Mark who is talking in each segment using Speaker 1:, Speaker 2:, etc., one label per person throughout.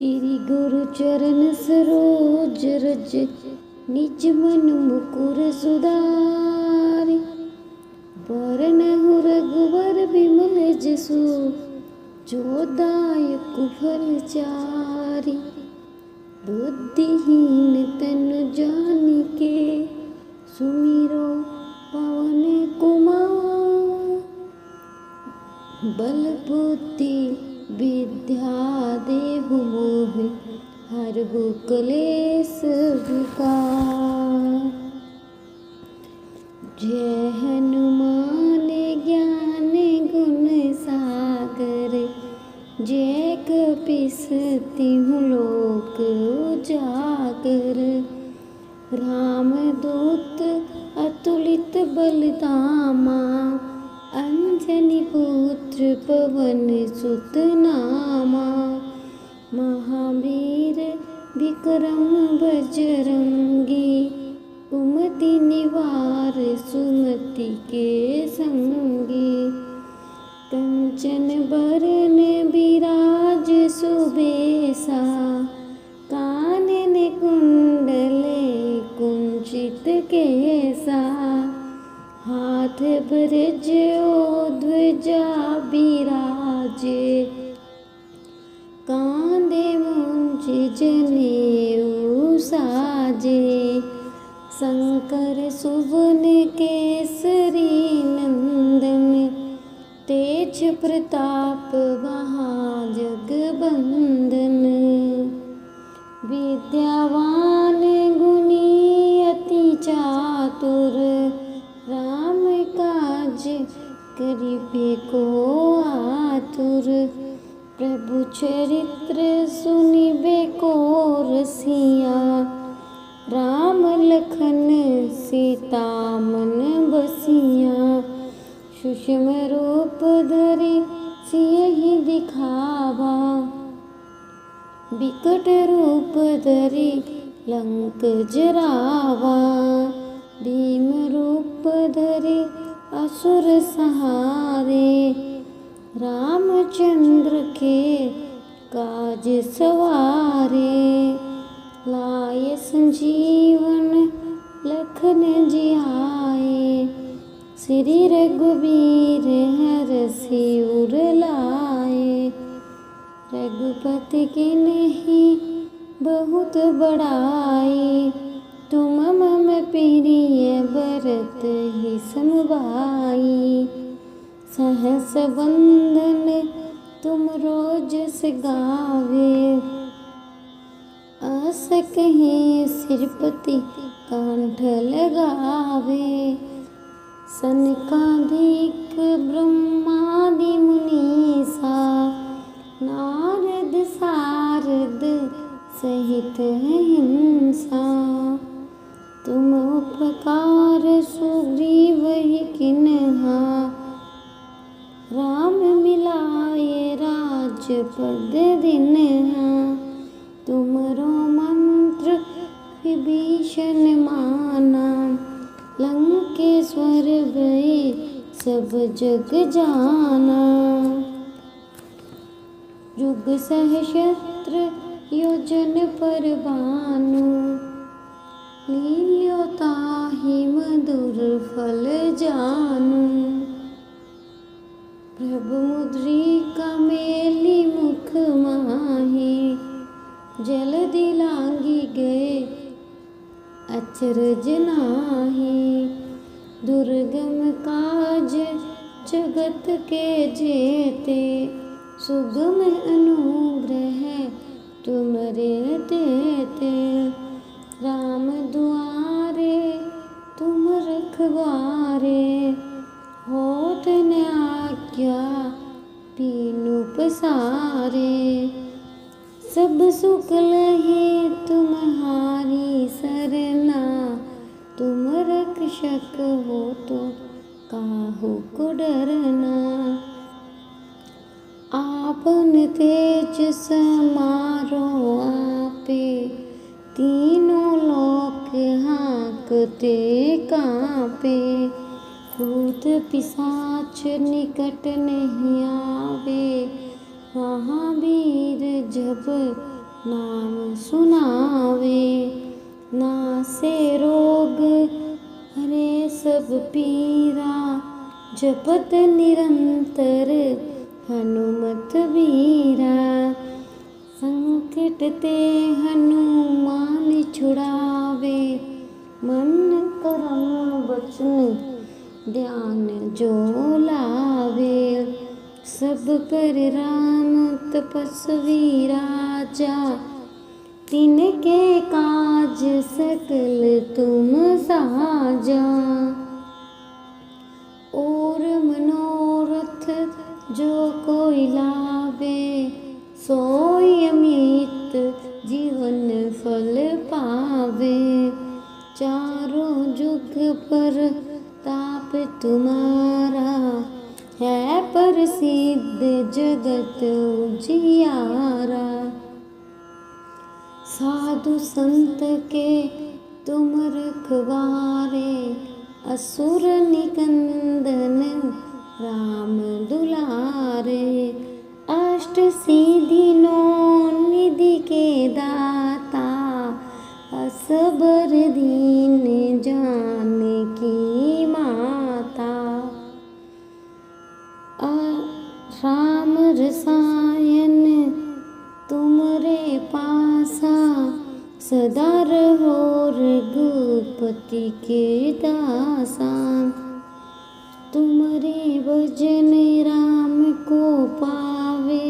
Speaker 1: श्री गुरु चरण सरोज रज निज मन मुकुर सुधारि। बरनहु रघुवर बिमल जसु जो दायक फल चारि। बुद्धिहीन तनु जानिके सुमिरो पवन कुमार। बल बुद्धि विद्या देहु मोहि हरहु कलेस विकार। जय हनुमान ज्ञान गुण सागर। जय कपीस तिहुँ लोक उजागर। रामदूत अतुलित बलधामा। अंजनी पुत्र पवन सुत नामा। महावीर विक्रम बजरंगी। कुमति निवार सुमति के संगी। कंचन बरन बिराज सुबेसा। कानन कुंडले कुंचित केसा। हाथ ब्रज ओ ध्वजा बिराजे। कांधे मुंज जनेऊ साजे। शंकर सुवन केसरी नंदन। तेज प्रताप महाजगबंदन। विद्यावान गुणी अति चातुर। राम काज करिबे को आतुर। प्रभु चरित्र सुनिबे को रसिया। राम लखन सीता मन बसिया। सूक्ष्म रूप धरि सियहि दिखावा। बिकट रूप धरि लंक जरावा। भीम रूप धरि असुर संहारे। रामचंद्र के काज सवारे। लाए संजीवन लखन जियाए। श्री रघुबीर हरषि उर लाए। रघुपति किन्हीं बहुत बड़ाई। तुम मम प्रिय भरत ही समभाई। सहस बंदन तुम रोजस गावे। अस कहीं सिरपति कंठ लगावे। सनकादिक ब्रह्मादि मुनीसा। नारद सारद सहित अहिंसा। तुम उपकार सुग्रीव किन्हा। राम मिलाए राजपद दिन्हा। तुमरो मंत्र विभीषण माना। लंकेश्वर भय सब जग जाना। जुग सहस्त्र योजन पर भानु। लील्यो ताहि मधुर फल जानु। प्रभु मुद्रिका मेली मुख माहि। जल्दी लांगी गए अचरज नाहि। दुर्गम काज जगत के जेते। सुगम अनुग्रह तुमरे तेते। राम दुआरे तुम रखवारे। होत न आज्ञा बिनु पसारे। सब सुख लहे तुम्हारी सरना। तुम रक्षक हो तो काहू को डरना। आपन तेज समारो आपे। तीनों लोक हाँकते कांपे। भूत पिशाच निकट नहीं आवे। महावीर जब नाम सुनावे। नासे रोग हरे सब पीरा, जपत निरंतर हनुमत वीरा। संकट ते हनुमान छुड़ावे, मन करम वचन ध्यान जो लावे। सब पर राम तपस्वी राजा, तिनके काज सकल तुम साजा। और मनोरथ जो कोई लावे, सोई अमित जीवन फल पावे। चारों जुग पर ताप तुम्हारा, है प्रसिद्ध जगत उजियारा। साधु संत के तुम रखवारे, असुर निकंदन राम दुलारे। अष्ट सिद्धि नौ निधि के दाता, असबर दीन जानकी माता। राम रसायन तुमरे पासा, सदा रहो रघुपति के दासा। तुमरे भजन राम को पावे,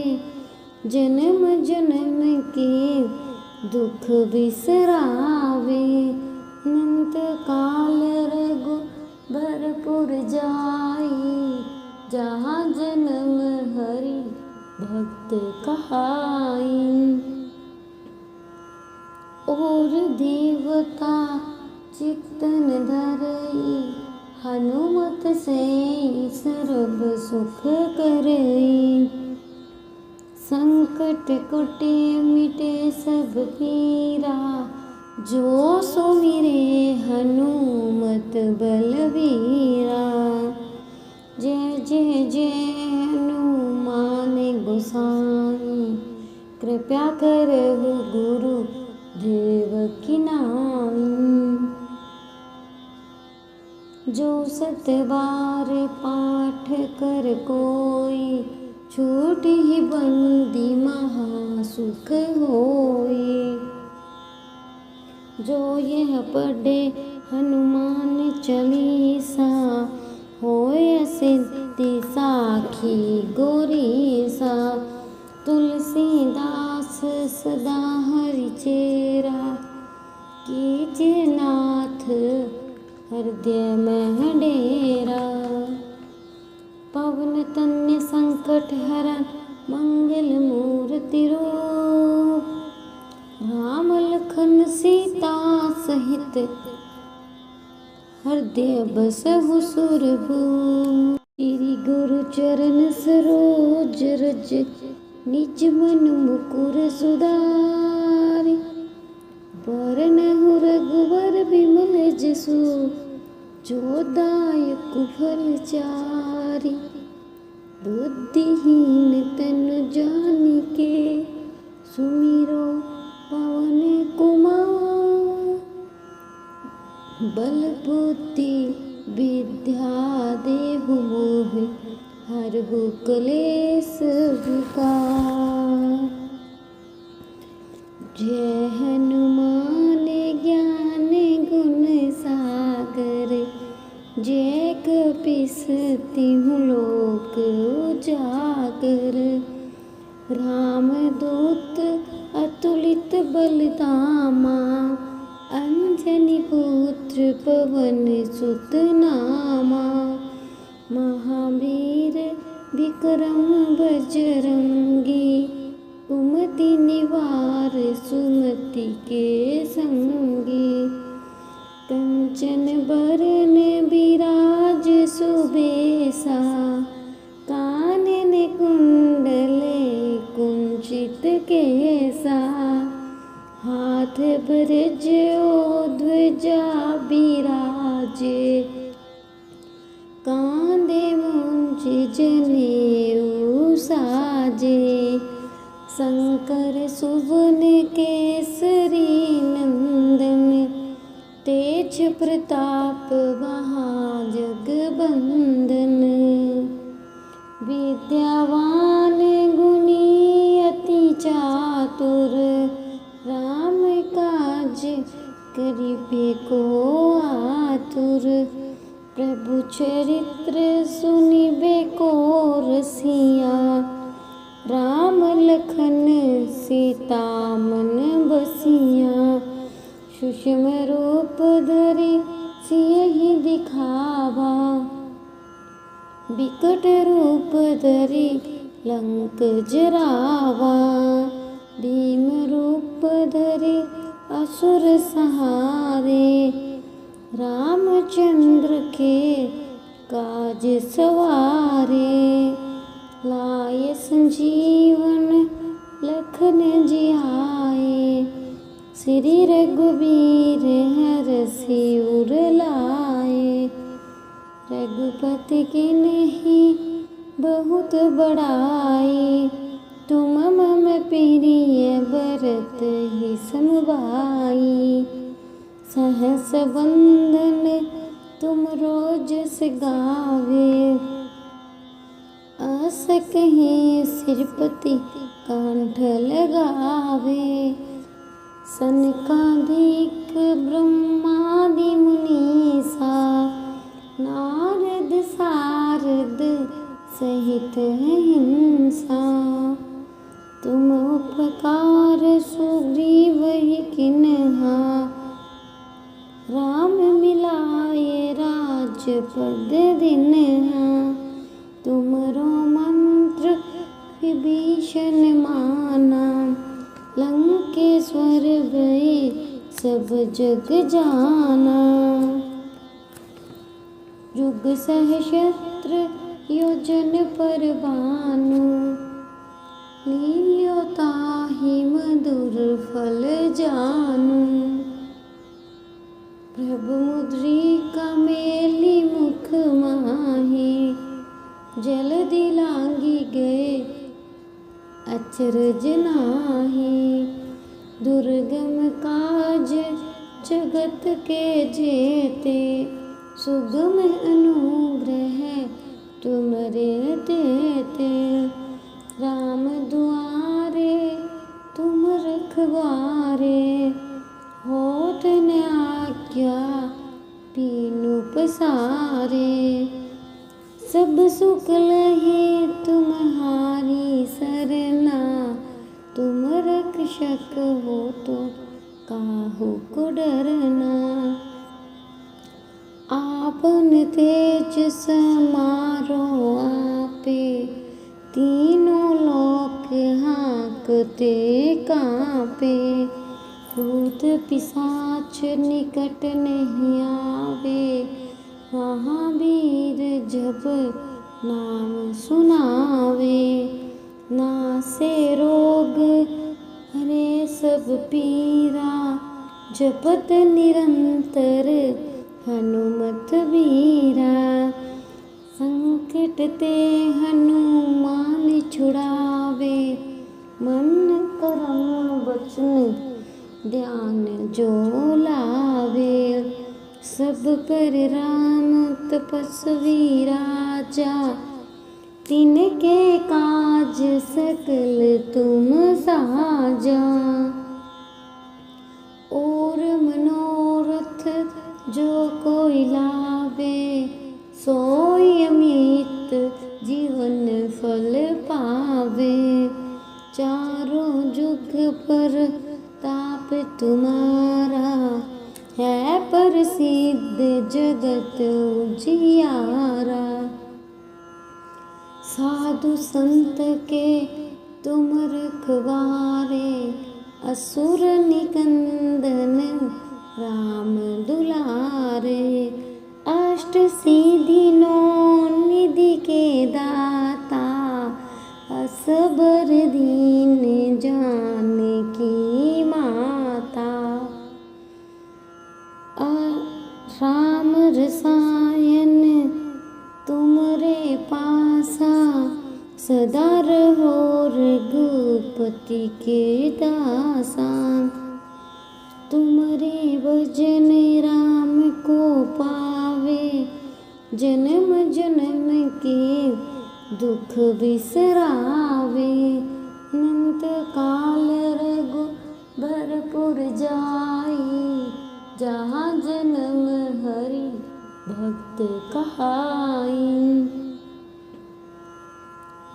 Speaker 1: जन्म जन्म के दुख बिसरावे। अनंत काल रघुबरपुर जाई, जहाँ जन्म हरि भक्त कहाई। और देवता चित्तन धरई, हनुमत से सर्व सुख करई। संकट कुटे मिटे सब पीरा, जो सुमिरे हनुमत बलवीरा। जय जय जय हनुमान गोसाई, कृपया करहु गुरु देव की नाई। जो 7 बार पाठ कर कोई, छूट ही बंदी महासुख होई। जो यह पढ़े हनुमान चालीसा, होय सिद्धि साखी गौरीसा। तुलसीदास सदा हरि चेरा, कीजे नाथ हृदय में डेरा। पवन तन्य संकट हरन मंगल मूर्ति रूप, राम लखन सीता सहित हृदय बसहु सुरभूप। श्री गुरु चरण सरोज रज, निज मन मुकुर सुधारि। बरनहु रघुवर बिमल जसु, जो दायक फल चारि। बुद्धिहीन तनु जानिके, सुमिरो पवन कुमार। बल बुद्धि विद्या देहु मोहि, हरहु क्लेश विकार। जय हनुमान ज्ञान गुण सागर, जय कपीस तिहुँ लोक उजागर। रामदूत अतुलित बलधामा, अंजनी पुत्र पवन सुत नामा। महावीर विक्रम बजरंगी, कुमति निवार सुमति के संगी। कंचन बरन विराज सुबेसा, कानन कुंडले कुंचित केसा। हाथ ब्रज ओ ध्वजा बिराजे, कांधे मुंज जनेऊ साजे। शंकर सुवन केसरी नंदन, तेज प्रताप महाजगबंदन। विद्यावान गुणी अति चातुर, राम काज करिबे को आतुर। प्रभु चरित्र सुनिबे को रसिया, राम लखन सीता मन बसिया। सूक्ष्म रूप धरि सियहि दिखावा, बिकट रूप धरि लंक जरावा। भीम रूप धरि असुर सहारे, रामचंद्र के काज सवारे। लाए संजीवन लखन जियाए, श्री रघुबीर हरषि उर लाए। रघुपति किन्हीं बहुत बड़ाई, तुम मम प्रिय भरत ही समभाई। सहस वंदन तुम रोजस गावे, अस कहीं सिरपति कंठ लगावे। सनकादिक ब्रह्मादि मुनीसा, नारद सारद सहित हिंसा। तुम उपकार सुग्रीव किन्हा, राम मिलाए राजपद दिन्हा। तुमरो मंत्र विभीषण माना, लंकेश्वर भय सब जग जाना। युग सहस्त्र योजन पर भानु, लील्यो ताहि मधुर फल जानू। प्रभु मुद्रिका मेली मुख माही, जल्दी लांगी गए अचरज नाही। दुर्गम काज जगत के जेते, सुगम अनुग्रह तुमरे देते। राम दुआरे तुम रखवारे, होत न आज्ञा बिनु पसारे। सब सुख लहे तुम्हारी सरना, तुम रक्षक हो तो काहू को डरना। आपन तेज समारो आपे, तीनों लोक हाँकते कांपे। भूत पिशाच निकट नहीं आवे, महावीर जब नाम सुनावे। नासे रोग हरे सब पीरा, जपत निरंतर हनुमत बीरा। संकट ते हनुमान छुड़ावे, मन करम वचन ध्यान जो लावे। सब पर राम तपस्वी राजा, तिनके काज सकल तुम साजा। और मनोरथ जो कोई लावे, सोई अमित जीवन फल पावे। चारों जुग पर ताप तुम्हारा, है प्रसिद्ध जगत उजियारा। साधु संत के तुम रखवारे, असुर निकंदन राम दुलारे। अष्ट सिद्धि नौ निधि के दाता, असबर दीन जानकी माता। राम रसायन तुमरे पासा, सदा रहो रघुपति हरे भजन राम को पावे, जन्म जन्म के दुख बिसरावे। अनंत काल रघु भरपुर जाई, जहाँ जन्म हरि भक्त कहाई।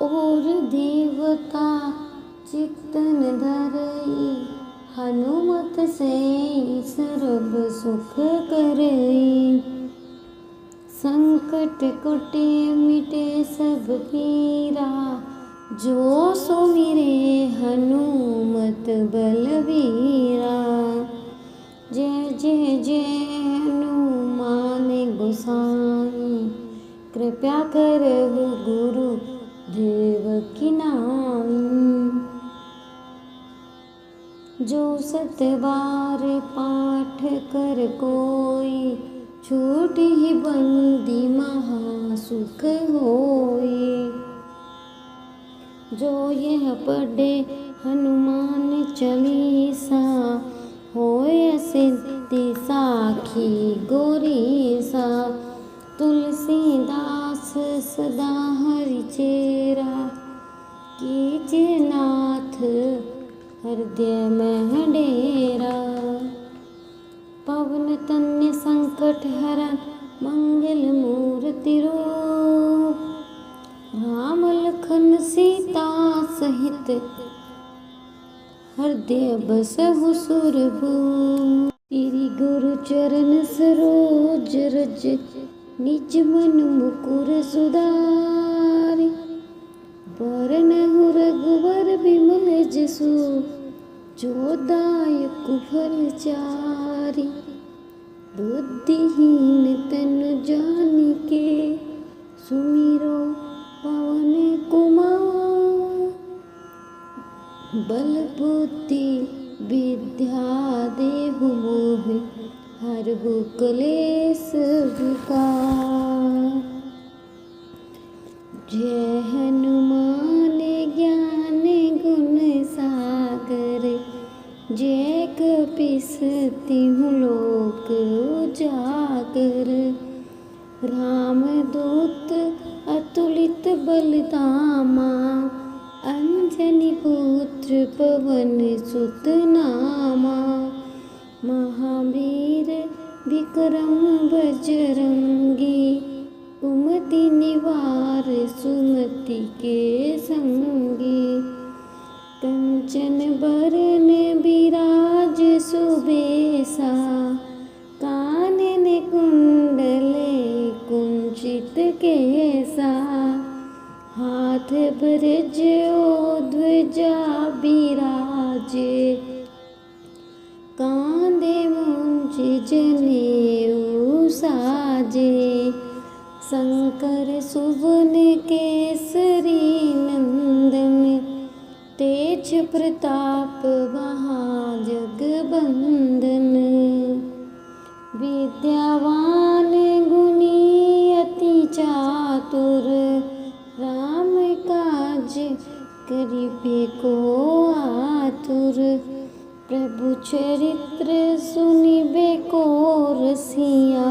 Speaker 1: और देवता चित्तन धरई, हनुमत से सर्व सुख करई। संकट कटे मिटे सब पीरा, जो सुमिरे हनुमत बलवीरा। जय जय जय हनुमान गोसाई, कृपा करहु गुरु देव की नाई। जो 7 बार पाठ कर कोई, छूटहि बंदी महासुख होई। जो यह पढ़े हनुमान चालीसा, होय सिद्धि साखी गौरीसा। तुलसीदास सदा हरि चेरा, कीजे नाथ हृदय में डेरा। पवन तन्य संकट हरन, मंगल मूर्ति रूप। राम लखन सीता सहित, हृदय बसहु सुरभूप। श्री गुरु चरण सरोज रज, निज मन मुकुर सुधारि। बरनहु रघुवर बिमल जसु, जो दायक फल चारि। बुद्धिहीन तनु जानिके, सुमिरो पवन कुमार। बल बुद्धि विद्या देहु मोहि, हरहु क्लेश विकार। जय हनुमान ज्ञान गुण सागर, जय कपीस तिहुँ लोक उजागर। रामदूत अतुलित बलधामा, अंजनी पुत्र पवन सुत नामा। महावीर विक्रम बजरंगी, कुमति निवार सुमति के संगी। कंचन बरन बिराज सुबेसा, कानन कुंडले कुंचित केसा। हाथ ब्रज ओ ध्वजा बिराजे, कांधे मुंज जनेऊ साजे। शंकर सुवन केसरी नंदन, तेज प्रताप महाजगबंदन। विद्यावान गुणी अति चातुर, राम काज करिबे को आतुर। प्रभु चरित्र सुनिबे को रसिया,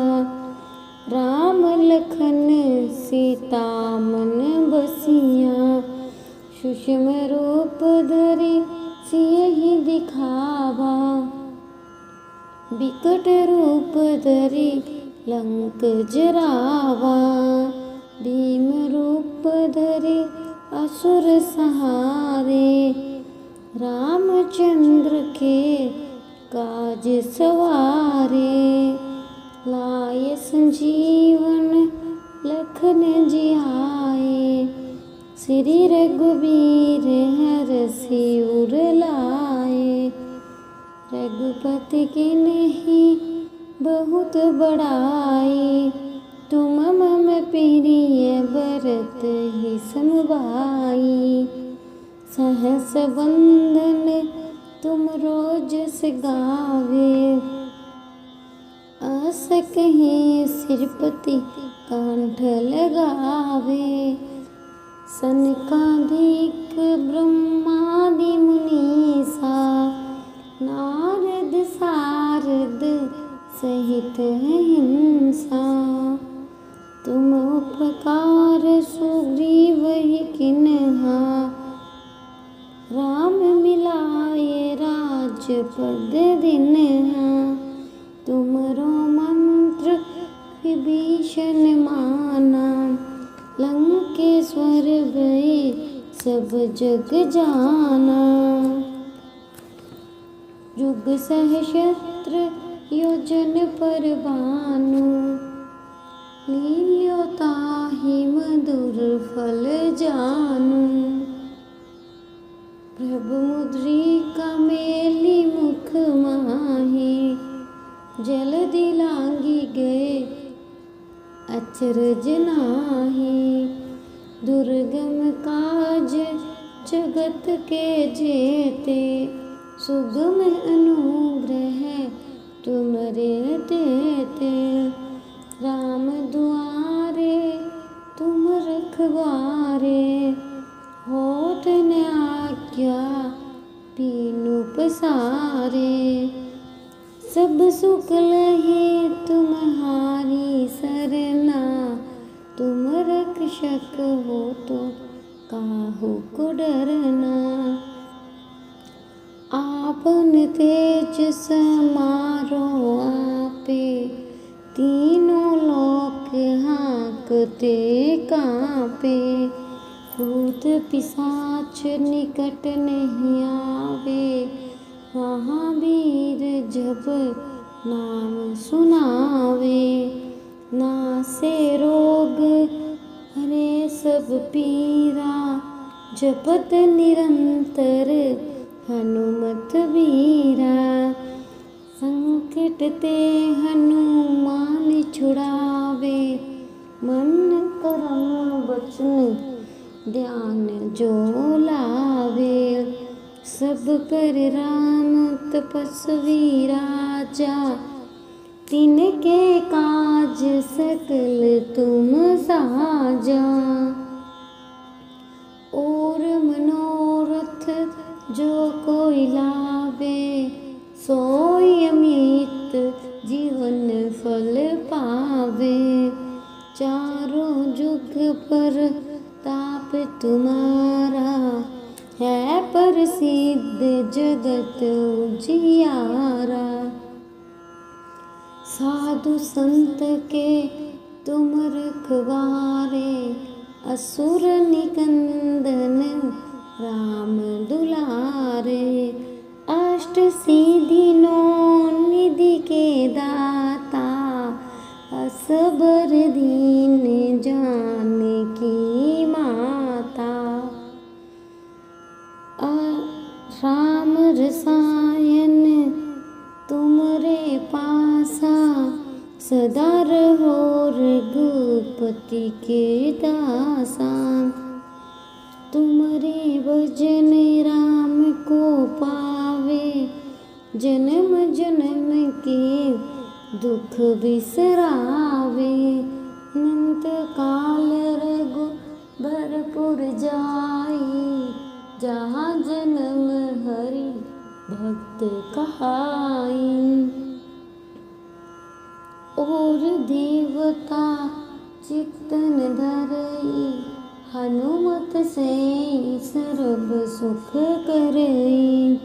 Speaker 1: राम लखन सीता मन बसिया। सूक्ष्म रूप धरि सियहि दिखावा, बिकट रूप धरि लंक जरावा। भीम रूप धरि असुर संहारे, रामचंद्र के काज सवारे। लाए संजीवन लखन जियाए, श्री रघुबीर हरषि उर लाए। रघुपति कीन्ही बहुत बड़ाई, तुम मम प्रिय भरत ही समभाई। सहस वंदन तुम रोजस गावे, आस कहीं सिरपति कंठ लगावे। सनकादिक ब्रह्मादि मुनीसा, नारद सारद सहित हिंसा। तुम उपकार सुग्रीव ही किन्हा, राम मिलाए राजपद दिन्हा। तुमरो मंत्र विभीषण माना, लंकेश्वर भय सब जग जाना। जुग सहस्त्र योजन पर भानु, लील्यो ताहि मधुर फल जानु। प्रभु मुद्रिका मेली मुख माहि, जल्दी लांगी गए अचरज नाहि। दुर्गम काज जगत के जेते, सुगम अनुग्रह तुमरे देते। राम दुआरे तुम रखवारे, होत न आज्ञा बीनु पसारे। सब सुख लहे तुम्हारी सरना, तुम रक्षक हो तो काहू को डरना। आपन तेज समारो आपे, तीनों लोक हाँकते कांपे। भूत पिशाच निकट नहीं आवे, महावीर जब नाम सुनावे। नासे रोग हरे सब पीरा, जपत निरंतर हनुमत बीरा। संकट ते हनुमान छुड़ावे, मन करम वचन ध्यान जो लावे। सब पर राम तपस्वी राजा, तिनके काज सकल तुम साजा। और मनोरथ जो कोई लावे, सोई अमित जीवन फल पावे। चारों जुग पर ताप तुम्हारा, है प्रसिद्ध जगत उजियारा। साधु संत के तुम रखवारे, असुर निकंदन राम दुलारे। अष्ट सिद्धि नौ निधि के दाता, असबर दीन जानकी माता। राम रसायन तुमरे पासा, सदा रहो रघुपति के दासा। तुमरे भजन राम को पावे, जन्म जन्म के दुख बिसरावे। अनंत काल रघुबरपुर जाई, जहाँ जन्म हरि भक्त कहाई। और देवता चित्तन धरई, हनुमत से सर्व सुख करई।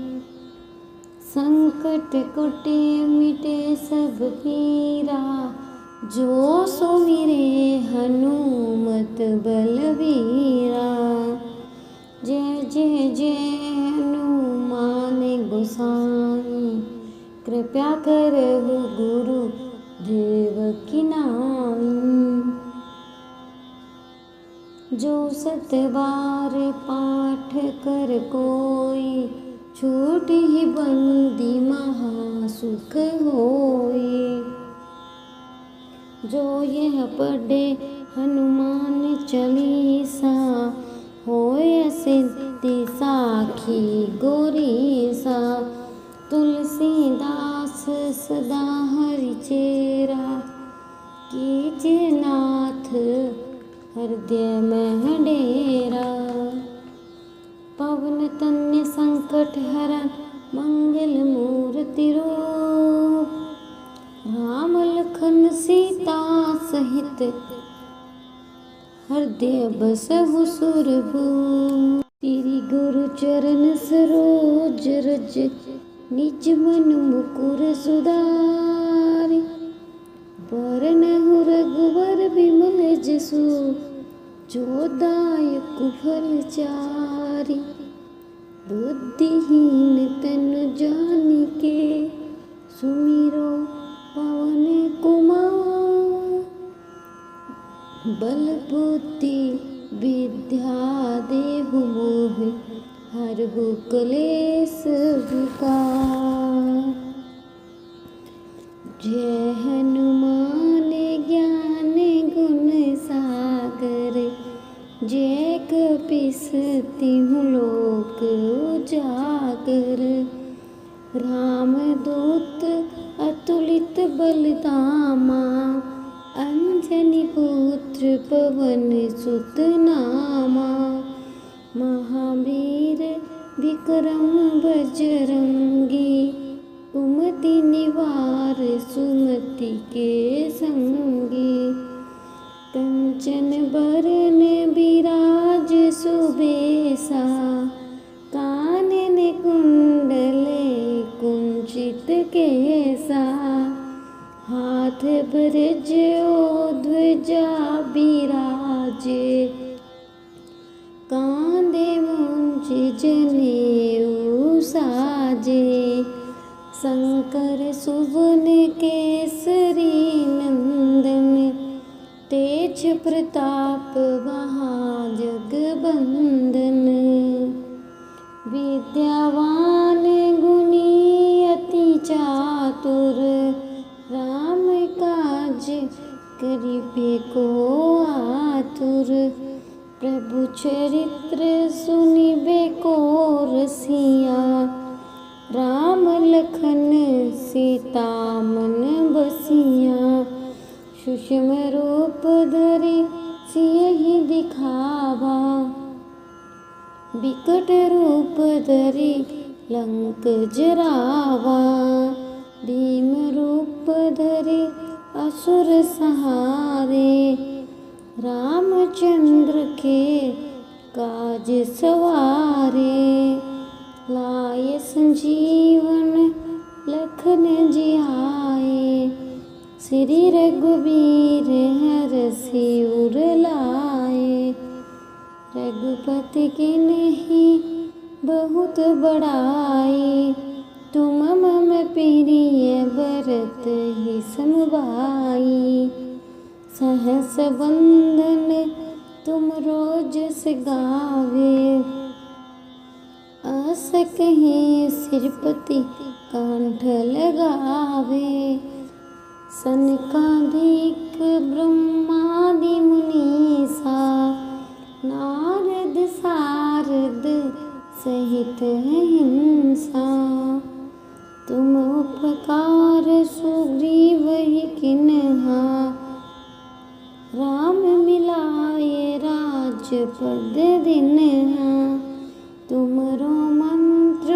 Speaker 1: संकट कुटे मिटे सब पीरा, जो सुमिरे हनुमत बलवीरा। जय जय जय हनुमान गोसाई, कृपया करहु गुरु देव की नाई। जो सत बार पाठ कर कोई, छूट ही बंदी महासुख होई। जो यह पढ़े हनुमान चालीसा, होय सिद्धि साखी गौरीसा। तुलसीदास सदा हरि चेरा, कीजे नाथ हृदय में डेरा। पवन तन्य संकट हरन मंगल मूर्ति रूप, सहित हृदय बसहु सुरभूमि। श्री गुरु चरण सरोज रज निज मन मुकुर सुधारि। बरनहु रघुवर बिमल जसु जो दायक फल चारि। बुद्धिहीन तनु जानिके सुमिरो पवन कुमार। बल बुद्धि विद्या देहु मोहि हरहु क्लेश विकार। जय हनुमान ज्ञान गुण सागर। जय कपीस तिहुँ लोक उजागर। रामदूत अतुलित बलधामा। अंजनी पुत्र पवन सुत नामा। महावीर विक्रम बजरंगी। कुमति निवार सुमति के संगी। कंचन बरन बिराज सुबेसा। कानन कुंडले कुंचित केसा। हाथ ब्रज ओ ध्वजा बिराजे। कांधे मूंज जनेऊ साजे। शंकर सुवन केसरी नंदन। तेज प्रताप महाजगबंदन। विद्यावान गुणी अति चातुर। राम काज करिबे को आतुर। प्रभु चरित्र सुनिबे को रसिया। राम लखन सीता मन बसिया। सूक्ष्म रूप धरि सियहि दिखावा। बिकट रूप धरि लंक जरावा। भीम रूप धरि असुर संहारे। रामचंद्र के काज सवारे। लाए संजीवन लखन जियाए। श्री रघुबीर हरषि उर लाए। रघुपति किन्हीं बहुत बड़ाई। तुम मम प्रिय भरत ही समभाई। सहस वंदन तुम रोजस गावे। अस कहीं सिरपति कंठ लगावे। सनकादिक ब्रह्मादि मुनीसा। नारद सारद सहित अहिंसा। तुम उपकार सुग्रीव किन्हा। राम मिलाए राजपद दिन्हा। तुमरो मंत्र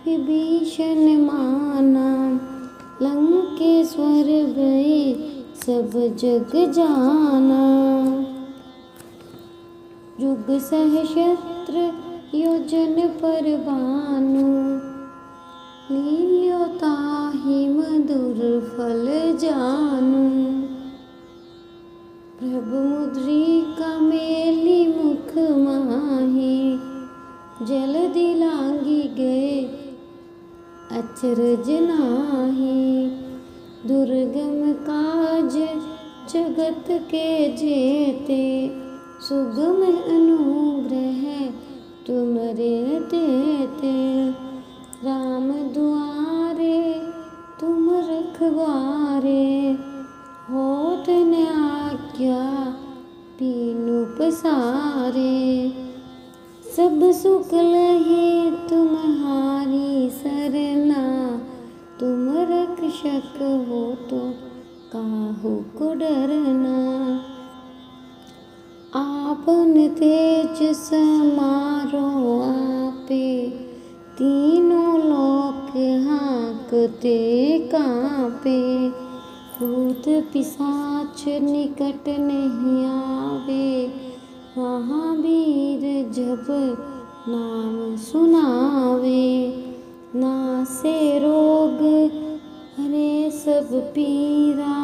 Speaker 1: विभीषण माना। लंकेश्वर भय सब जग जाना। जुग सहस्त्र योजन पर भानु। लील्यो ताहि मधुर फल जानु। प्रभु मुद्रिका मेली मुख माही। जल्दी लांगी गए अचरज नाही। दुर्गम काज जगत के जेते। सुगम अनुग्रह तुमरे देते। राम दुआरे तुम रखवारे। होत न आज्ञा पीनु पसारे। सब सुख लहे तुम्हारी सरना। तुम रक्षक हो तो काहू को डरना। आपन तेज समारो आपे। तीनों लोक हाँकते कांपे। भूत पिशाच निकट नहीं आवे, महावीर जब नाम सुनावे। नासे रोग हरे सब पीरा,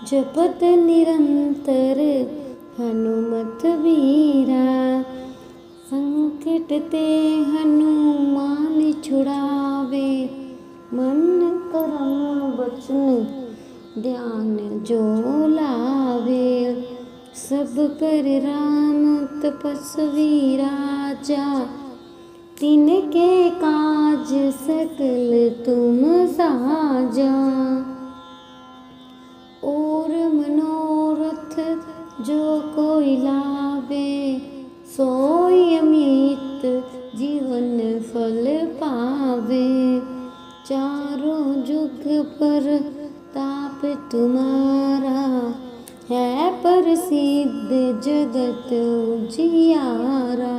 Speaker 1: जपत निरंतर हनुमत वीरा। संकट ते हनुमान छुड़ावे, मन करम वचन ध्यान जो लावे। सब पर राम तपस्वी राजा, तिनके काज सकल तुम साजा। और मनोरथ जो कोई लावे, सोई अमित जीवन फल पावे। चारों जुग पर ताप तुम्हारा, है प्रसिद्ध जगत उजियारा।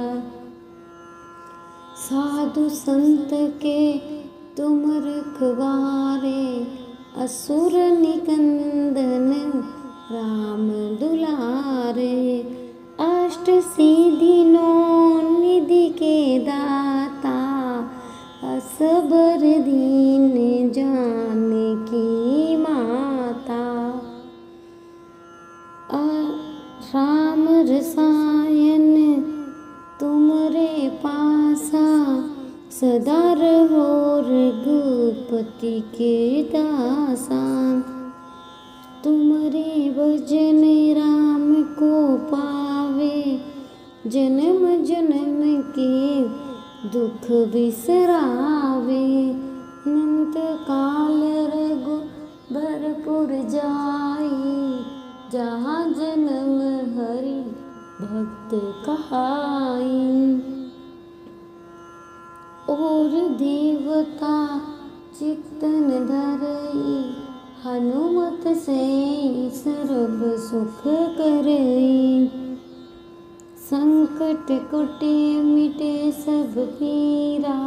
Speaker 1: साधु संत के तुम रखवारे, असुर निकंदन राम दुलारे। अष्ट सिद्धि नौ निधि के दाता, असबर दीन जानकी माता। राम रसायन तुमरे पासा, सदा रहो रघुपति के दासा। तुमरे भजन राम को पावे, जन्म जन्म के दुख बिसरावे। अनंत काल रघु भरपुर जाई, जहाँ जन्म हरि भक्त कहाई। और देवता चित्तन धरई, हनुमत से सर्व सुख करई। संकट कुटे मिटे सब पीरा,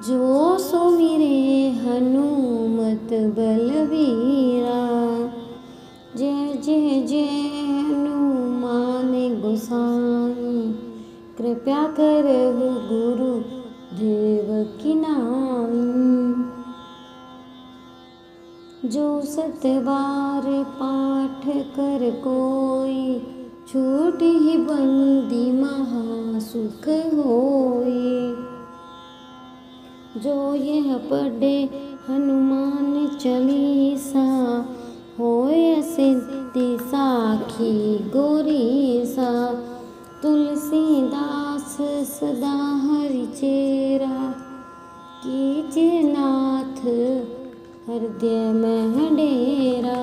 Speaker 1: जो सुमिरे हनुमत बलवीरा। जय जय जय हनुमान गोसाई, कृपया करहु गुरु देव की नाई। जो सत बार पाठ कर कोई, छूट ही बंदी महासुख होई। जो यह पढ़े हनुमान चालीसा, होय सिद्धि साखी गौरीसा। तुलसीदास सदा हरि चेरा, कीजे नाथ हृदय में डेरा।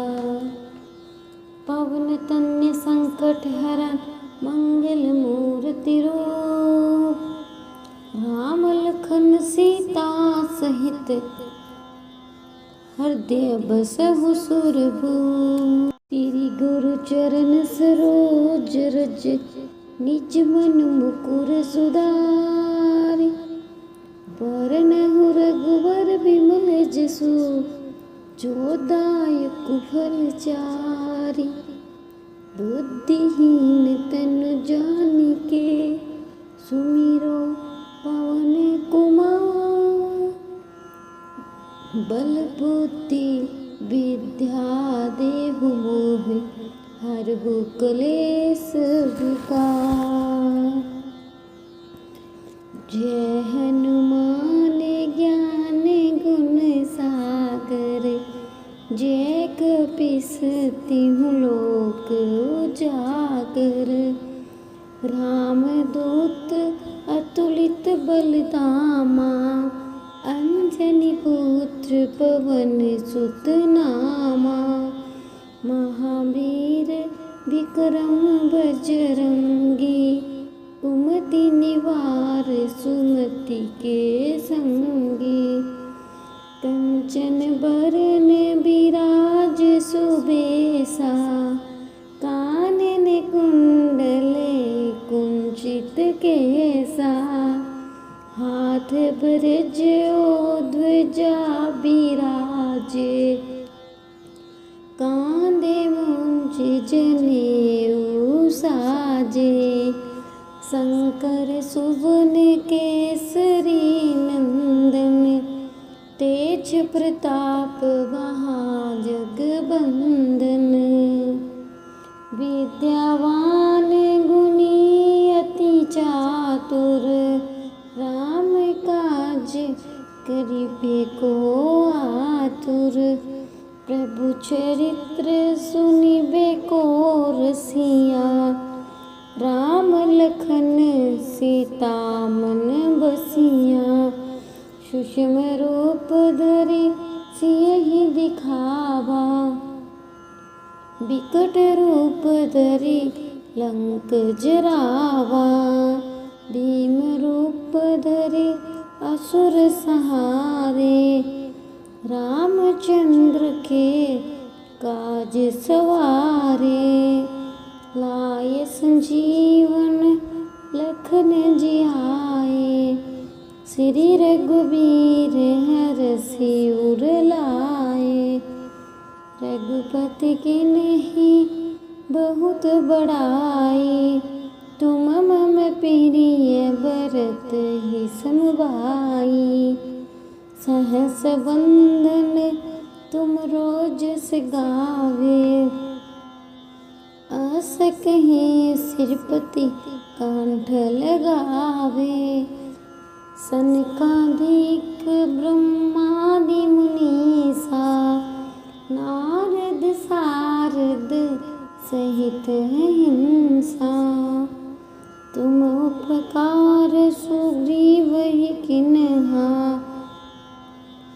Speaker 1: पवन तन्य संकट हरन मंगल मूर्ति रूप, राम लखन सीता सहित हृदय बसहु सुरभूप। श्री गुरु चरण सरोज रज, निज मन मुकुर सुधारि। बरनहु रघुवर बिमल जसु, जो दायक फल चारि। बुद्धिहीन तनु जानिके, सुमिरो पवन कुमार। बल बुद्धि विद्या देहु मोहि, हरहु क्लेश विकार। जय हनुमान ज्ञान गुण सागर, जय कपीस तिहुँ लोक उजागर। रामदूत अतुलित बलधामा, अंजनी पुत्र पवन सुत नामा। महावीर विक्रम बजरंगी, कुमति निवार सुमति के संगी। कंचन बरन बिराज सुबेसा, कानन कुंडले कुंचित केसा। हाथ ब्रज ओ ध्वजा बिराजे, जनेऊ साजे। शंकर सुवन केसरी नंदन, तेज प्रताप महाजगबंदन। विद्यावान गुणी अति चातुर, राम काज करिबे को आतुर। प्रभु चरित्र सुनिबे को रसिया, राम लखन सीता मन बसिया। सूक्ष्म रूप धरि सियहि दिखावा, बिकट रूप धरि लंक जरावा। भीम रूप धरि असुर सहारे, रामचंद्र के काज सवारे। लाए संजीवन लखन जियाए, श्री रघुबीर हरषि उर लाए। रघुपति के नहीं बहुत बड़ाई, तुम मम प्रिय भरत ही समभाई। सहस बंदन तुम रोजस गावे, अस कहीं सिरपति कंठ लगावे। सनकादिक ब्रह्मादि मुनीसा, नारद सारद सहित हिंसा। तुम उपकार सुग्रीव किन्हा,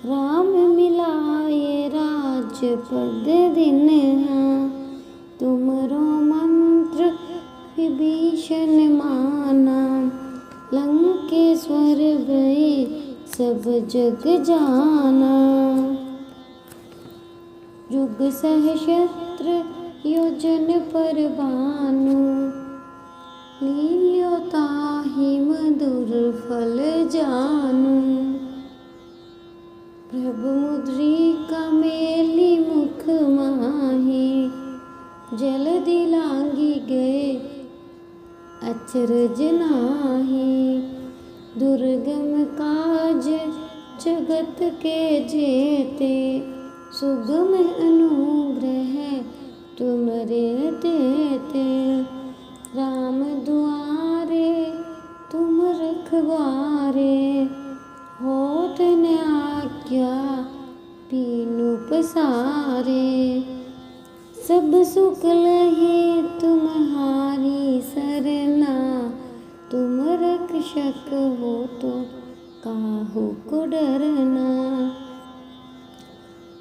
Speaker 1: राम मिलाए राजपद दिन्हा। तुमरो मंत्र विभीषण माना, लंकेश्वर भय सब जग जाना। युग सहस्त्र योजन पर भानु, लील्यो ताहि मधुर फल जानु। प्रभु मुद्रिका मेली मुख माही, जल्दी लांगी गए अचरज नाही। दुर्गम काज जगत के जेते, सुगम अनुग्रह तुमरे देते। राम दुआरे तुम रखवारे, होत न आज्ञा पीनु पसारे। सब सुख लहे तुम्हारी सरना, तुम रक्षक हो तो काहू को डरना।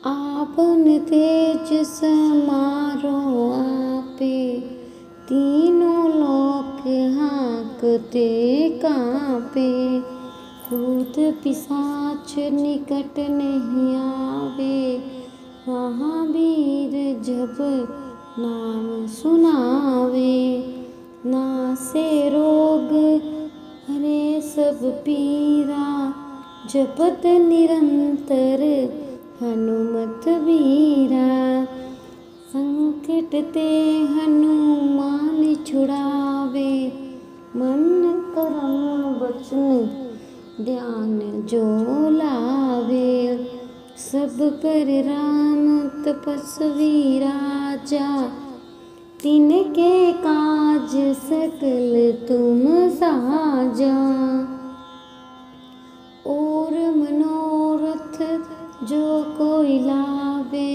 Speaker 1: आपन तेज समारो आपे, तीनों लोक हाँकते कांपे। भूत पिशाच निकट नहीं आवे, महावीर जब नाम सुनावे। नासे रोग हरे सब पीरा, जपत निरंतर हनुमत वीरा। संकट ते हनुमान छुड़ावे, मन करम वचन ध्यान जो लावे। सब पर राम तपस्वी राजा, तिनके काज सकल तुम साजा। और मनोरथ जो कोई लावे,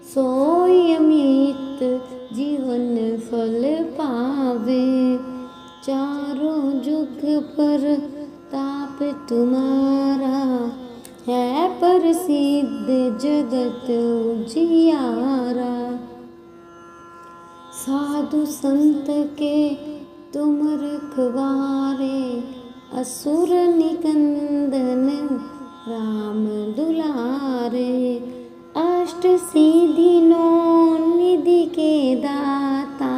Speaker 1: सोई अमित जीवन फल पावे। चारों जुग पर ताप तुम्हारा, है प्रसिद्ध जगत उजियारा। साधु संत के तुम रखवारे, असुर निकंदन राम दुलारे। अष्ट सिद्धि नौ निधि के दाता,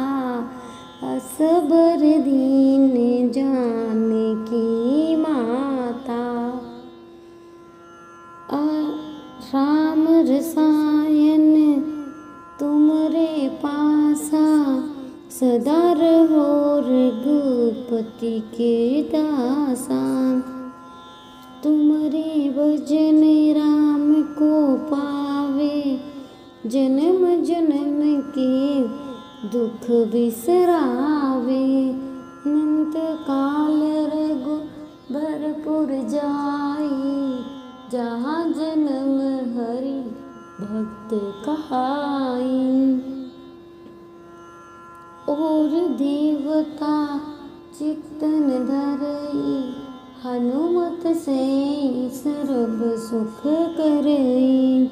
Speaker 1: असबर दीन जानकी माता। राम रसायन तुमरे पासा, सदा रहो रघुपति के दासा। तुम्हारे भजन राम को पावे, जन्म जन्म के दुख बिसरावे। अनंत काल रघु भरपुर जाई, जहाँ जन्म हरि भक्त कहाई। और देवता चित्तन धरई, हनुमत से सर्व सुख करई।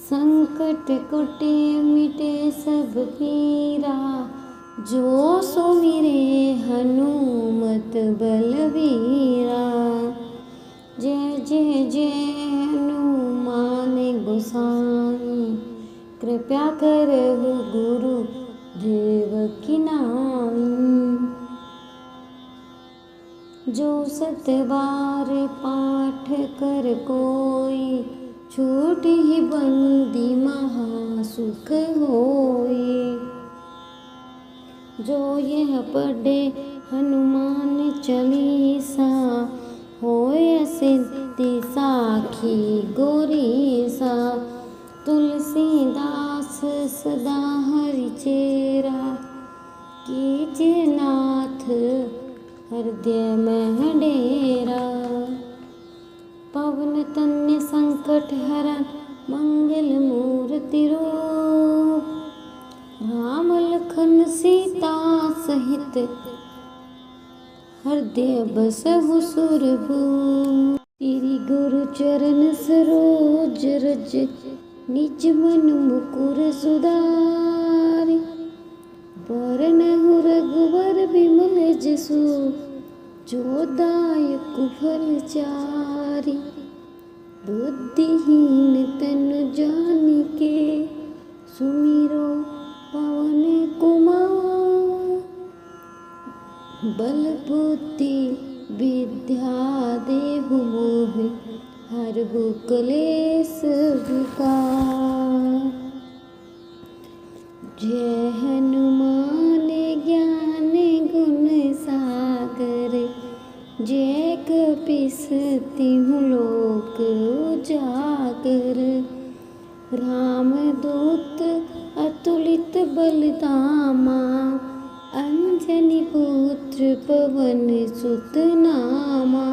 Speaker 1: संकट कुटे मिटे सब पीरा, जो सुमिरे हनुमत बलवीरा। जय जय जय हनुमान गोसाई, कृपया करहु गुरु देव की नाई। जो 7 बार पाठ कर कोई, छूट ही बंदी महासुख होई। जो यह पढ़े हनुमान चालीसा, होय सिद्धि साखी गौरीसा। तुलसीदास सदा हरि चेरा, कीजे नाथ हृदय में डेरा। पवन तन्य संकट हरन, मंगल मूर्ति रूप। राम लखन सीता सहित, हृदय बसहु सुरभूप। तेरी गुरु चरण सरोज रज, निज मन मुकुर सुधारि। बरनहु रघुवर बिमल जसु, जो दायक फल चारि। बुद्धिहीन तनु जानिके, सुमिरो पवन कुमार। बल बुद्धि विद्या देहु मोहि, हरहु क्लेश विकार। जय हनुमान ज्ञान गुण सागर, जय कपीस तिहुँ लोक उजागर। राम दूत अतुलित बल धामा, अंजनी पुत्र पवन सुत नामा।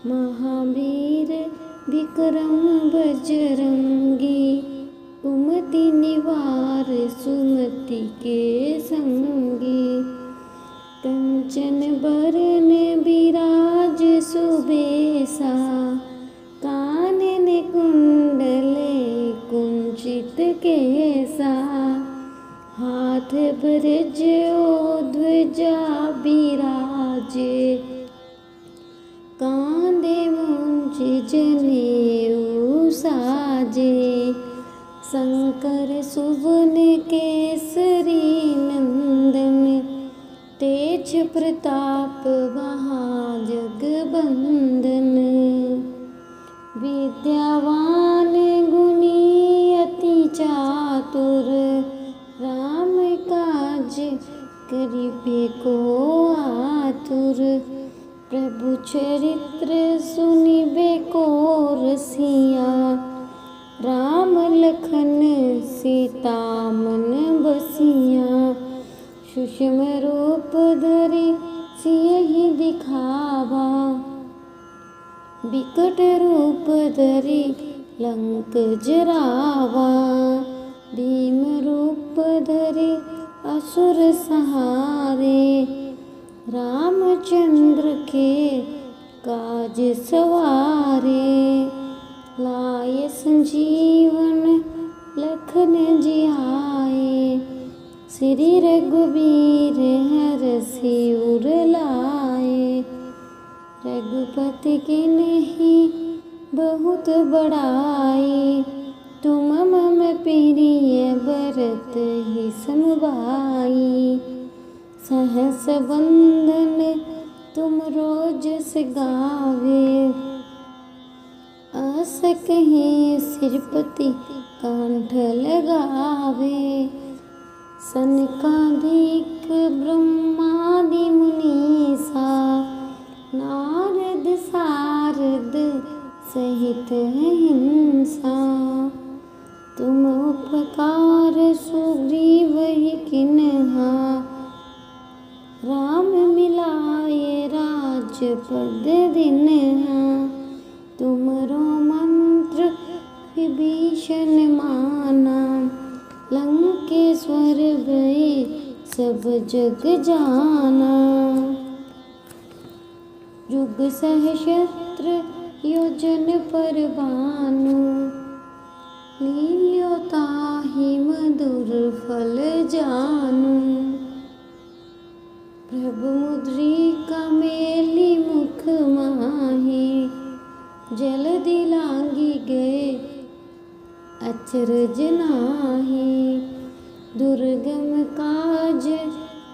Speaker 1: महावीर विक्रम बजरंगी, कुमति निवार सुमति के संगी। कंचन बरन बिराज सुबेसा, कानन कुंडले कुंचित केसा। हाथ ब्रज ओ ध्वजा बिराजे, कांधे मुंज जनेऊ साजे। शंकर सुवन केसरी नंदन, तेज प्रताप महाजगबंदन। विद्यावान गुणी अति चातुर, राम काज करिबे को आतुर। प्रभु चरित्र सुनिबे को रसिया, राम लखन सीता मन बसिया। सूक्ष्म रूप धरि सियहि दिखावा, बिकट रूप धरि लंक जरावा। भीम रूप धरि असुर सहारे, रामचंद्र के काज सवारे। लाए संजीवन लखन जियाए, श्री रघुबीर हरषि उर लाए। रघुपति के नहीं बहुत बड़ाई, तुम मम प्रिय भरत ही समभाई। सहस बंदन तुम रोजस गावे, आस कहीं सिरपति कंठ लगावे। सनकादिक ब्रह्मादि मुनीसा नारद सारद सहित हिंसा। तुम उपकार सुग्रीव किन्हा राम मिलाए राजपद दिन्हा। तुमरो मंत्र विभीषण माना लंकेश्वर भय सब जग जाना। युग सहस्त्र योजन पर भानु लील्यो ताहि मधुर फल जानु। प्रभु मुद्रिका मेली मुख माही जल्दी लांगी गए अचरज नाही। दुर्गम काज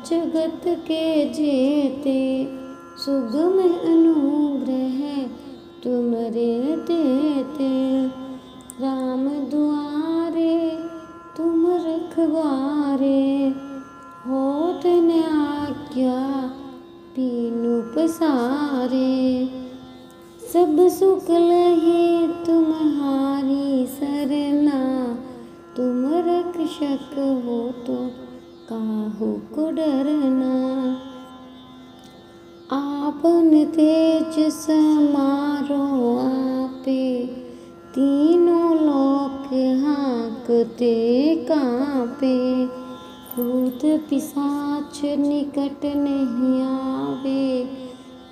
Speaker 1: जगत के जेते सुगम अनुग्रह तुमरे देते। राम दुआरे तुम रखवारे होत न आज्ञा पीनु पसारे। सब सुख लहे तुम्हारी सरना तुम रक्षक हो तो काहू को डरना। आपन तेज समारो आपे तीनों लोक हाँकते कांपे। भूत पिशाच निकट नहीं आवे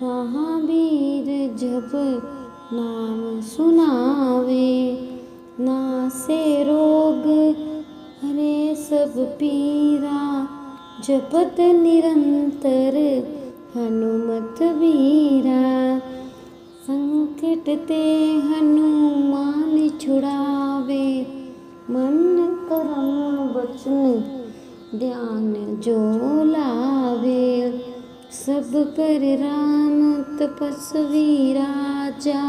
Speaker 1: महावीर जब नाम सुनावे। नासे रोग हरे सब पीरा जपत निरंतर हनुमत वीरा। संकट ते हनुमान छुड़ावे मन करम वचन ध्यान जो लावे। सब पर राम तपस्वी राजा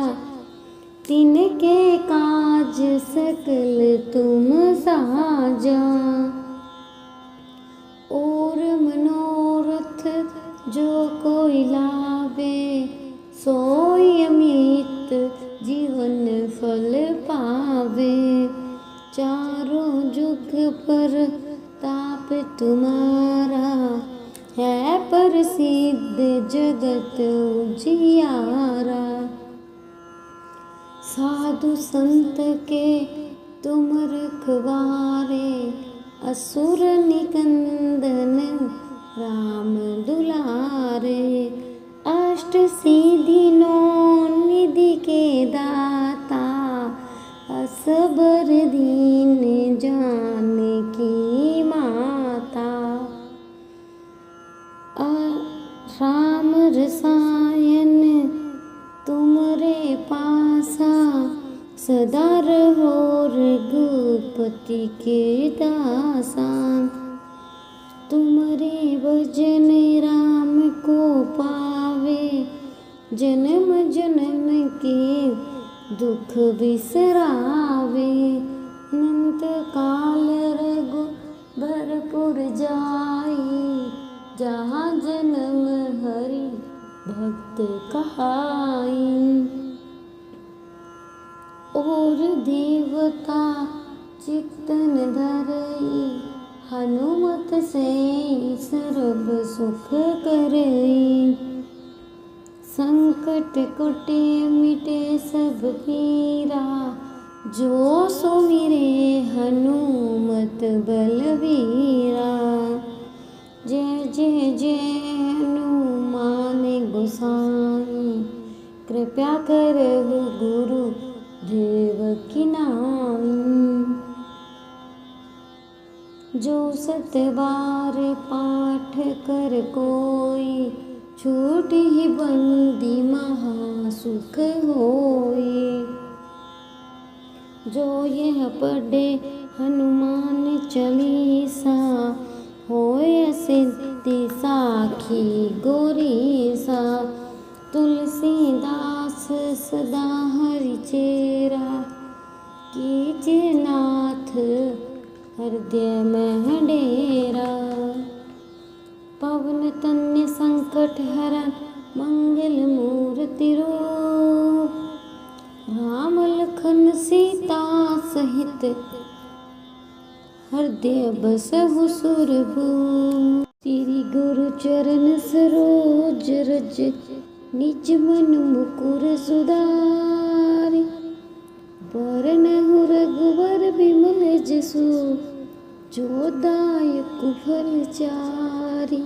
Speaker 1: तिनके काज सकल तुम साजा। और मनोरथ जो कोई लावे सोई अमित जीवन फल पावे। चारों जुग पर ताप तुम्हारा है प्रसिद्ध जगत उजियारा। साधु संत के तुम रखवारे असुर निकंदन राम दुलारे। अष्ट सिद्धि नौ निधि के दाता असबर दीन जानकी माता। राम रसायन तुमरे पासा सदा रहो रघुपति के दासा। तुमरे भजन राम को पावे जन्म जन्म के दुख बिसरावे। अनंत काल रघु भरपुर जाई जहाँ जन्म हरि भक्त कहाई। और देवता चित्तन धरई हनुमत से सर्व सुख करई। संकट कुटे मिटे सब पीरा जो सुमिरे हनुमत बलवीरा। जय जय जय हनुमान गोसाई कृपया करहु गुरु देव की नाई। जो सत बार पाठ कर कोई छूट ही बंदी महासुख होई। जो यह पढ़े हनुमान चालीसा होय सिद्धि साखी गौरीसा। तुलसीदास सदा हरि चेरा कीजे नाथ हृदय में डेरा। पवन तन्य संकट हरण मंगल मूर्ति रूप, राम लखन सीता सहित हृदय बसहु सुरभूप। श्री गुरु चरण सरोज रज निज मन मुकुर सुधारि, बरनहु रघुवर बिमल जसु, जो दायक फल चारि।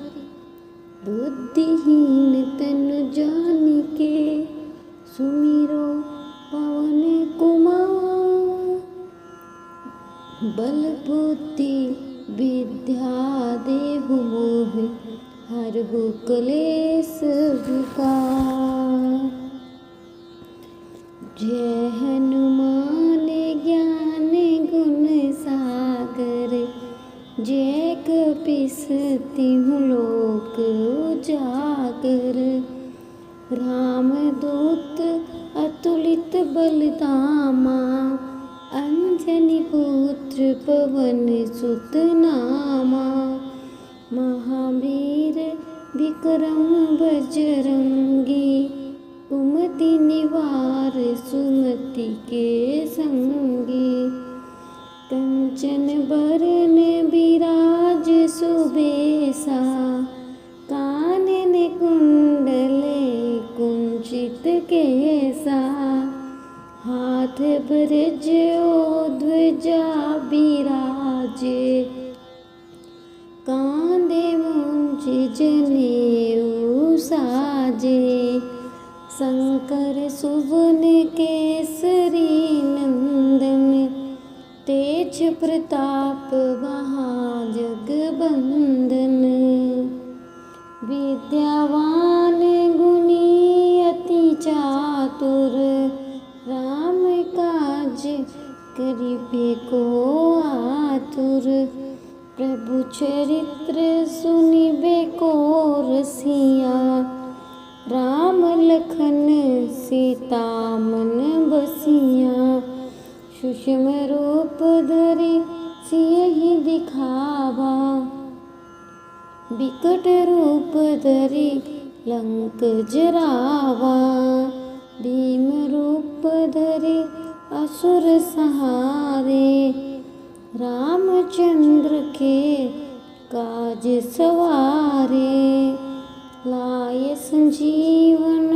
Speaker 1: बुद्धिहीन तनु जानिके, सुमिरो पवन कुमार। बल बुद्धि विद्या देहु मोहि, हरहु क्लेश विकार। जय हनुमान ज्ञान गुण सागर, जय कपीस तिहुँ लोक उजागर। रामदूत अतुलित बलधामा, अंजनी पुत्र पवन सुत नामा। महावीर विक्रम बजरंगी, कुमति निवार सुमति के संगी। कंचन बरन बिराज सुबेसा, कानन कुंडले कुंचित केसा। हाथ ब्रज ओ ध्वजा बिराजे, कांधे मुंज जनेऊ साजे। शंकर सुवन केसरी नंदन, तेज प्रताप महाजगबंदन। विद्यावान गुणी अति चातुर, राम काज करिबे को आतुर। प्रभु चरित्र सुनिबे को रसिया, राम लखन सीता मन बसिया। सूक्ष्म रूप धरि सियहि दिखावा, बिकट रूप धरि लंक जरावा। भीम रूप धरि असुर संहारे, रामचंद्र के काज सवारे। लाए संजीवन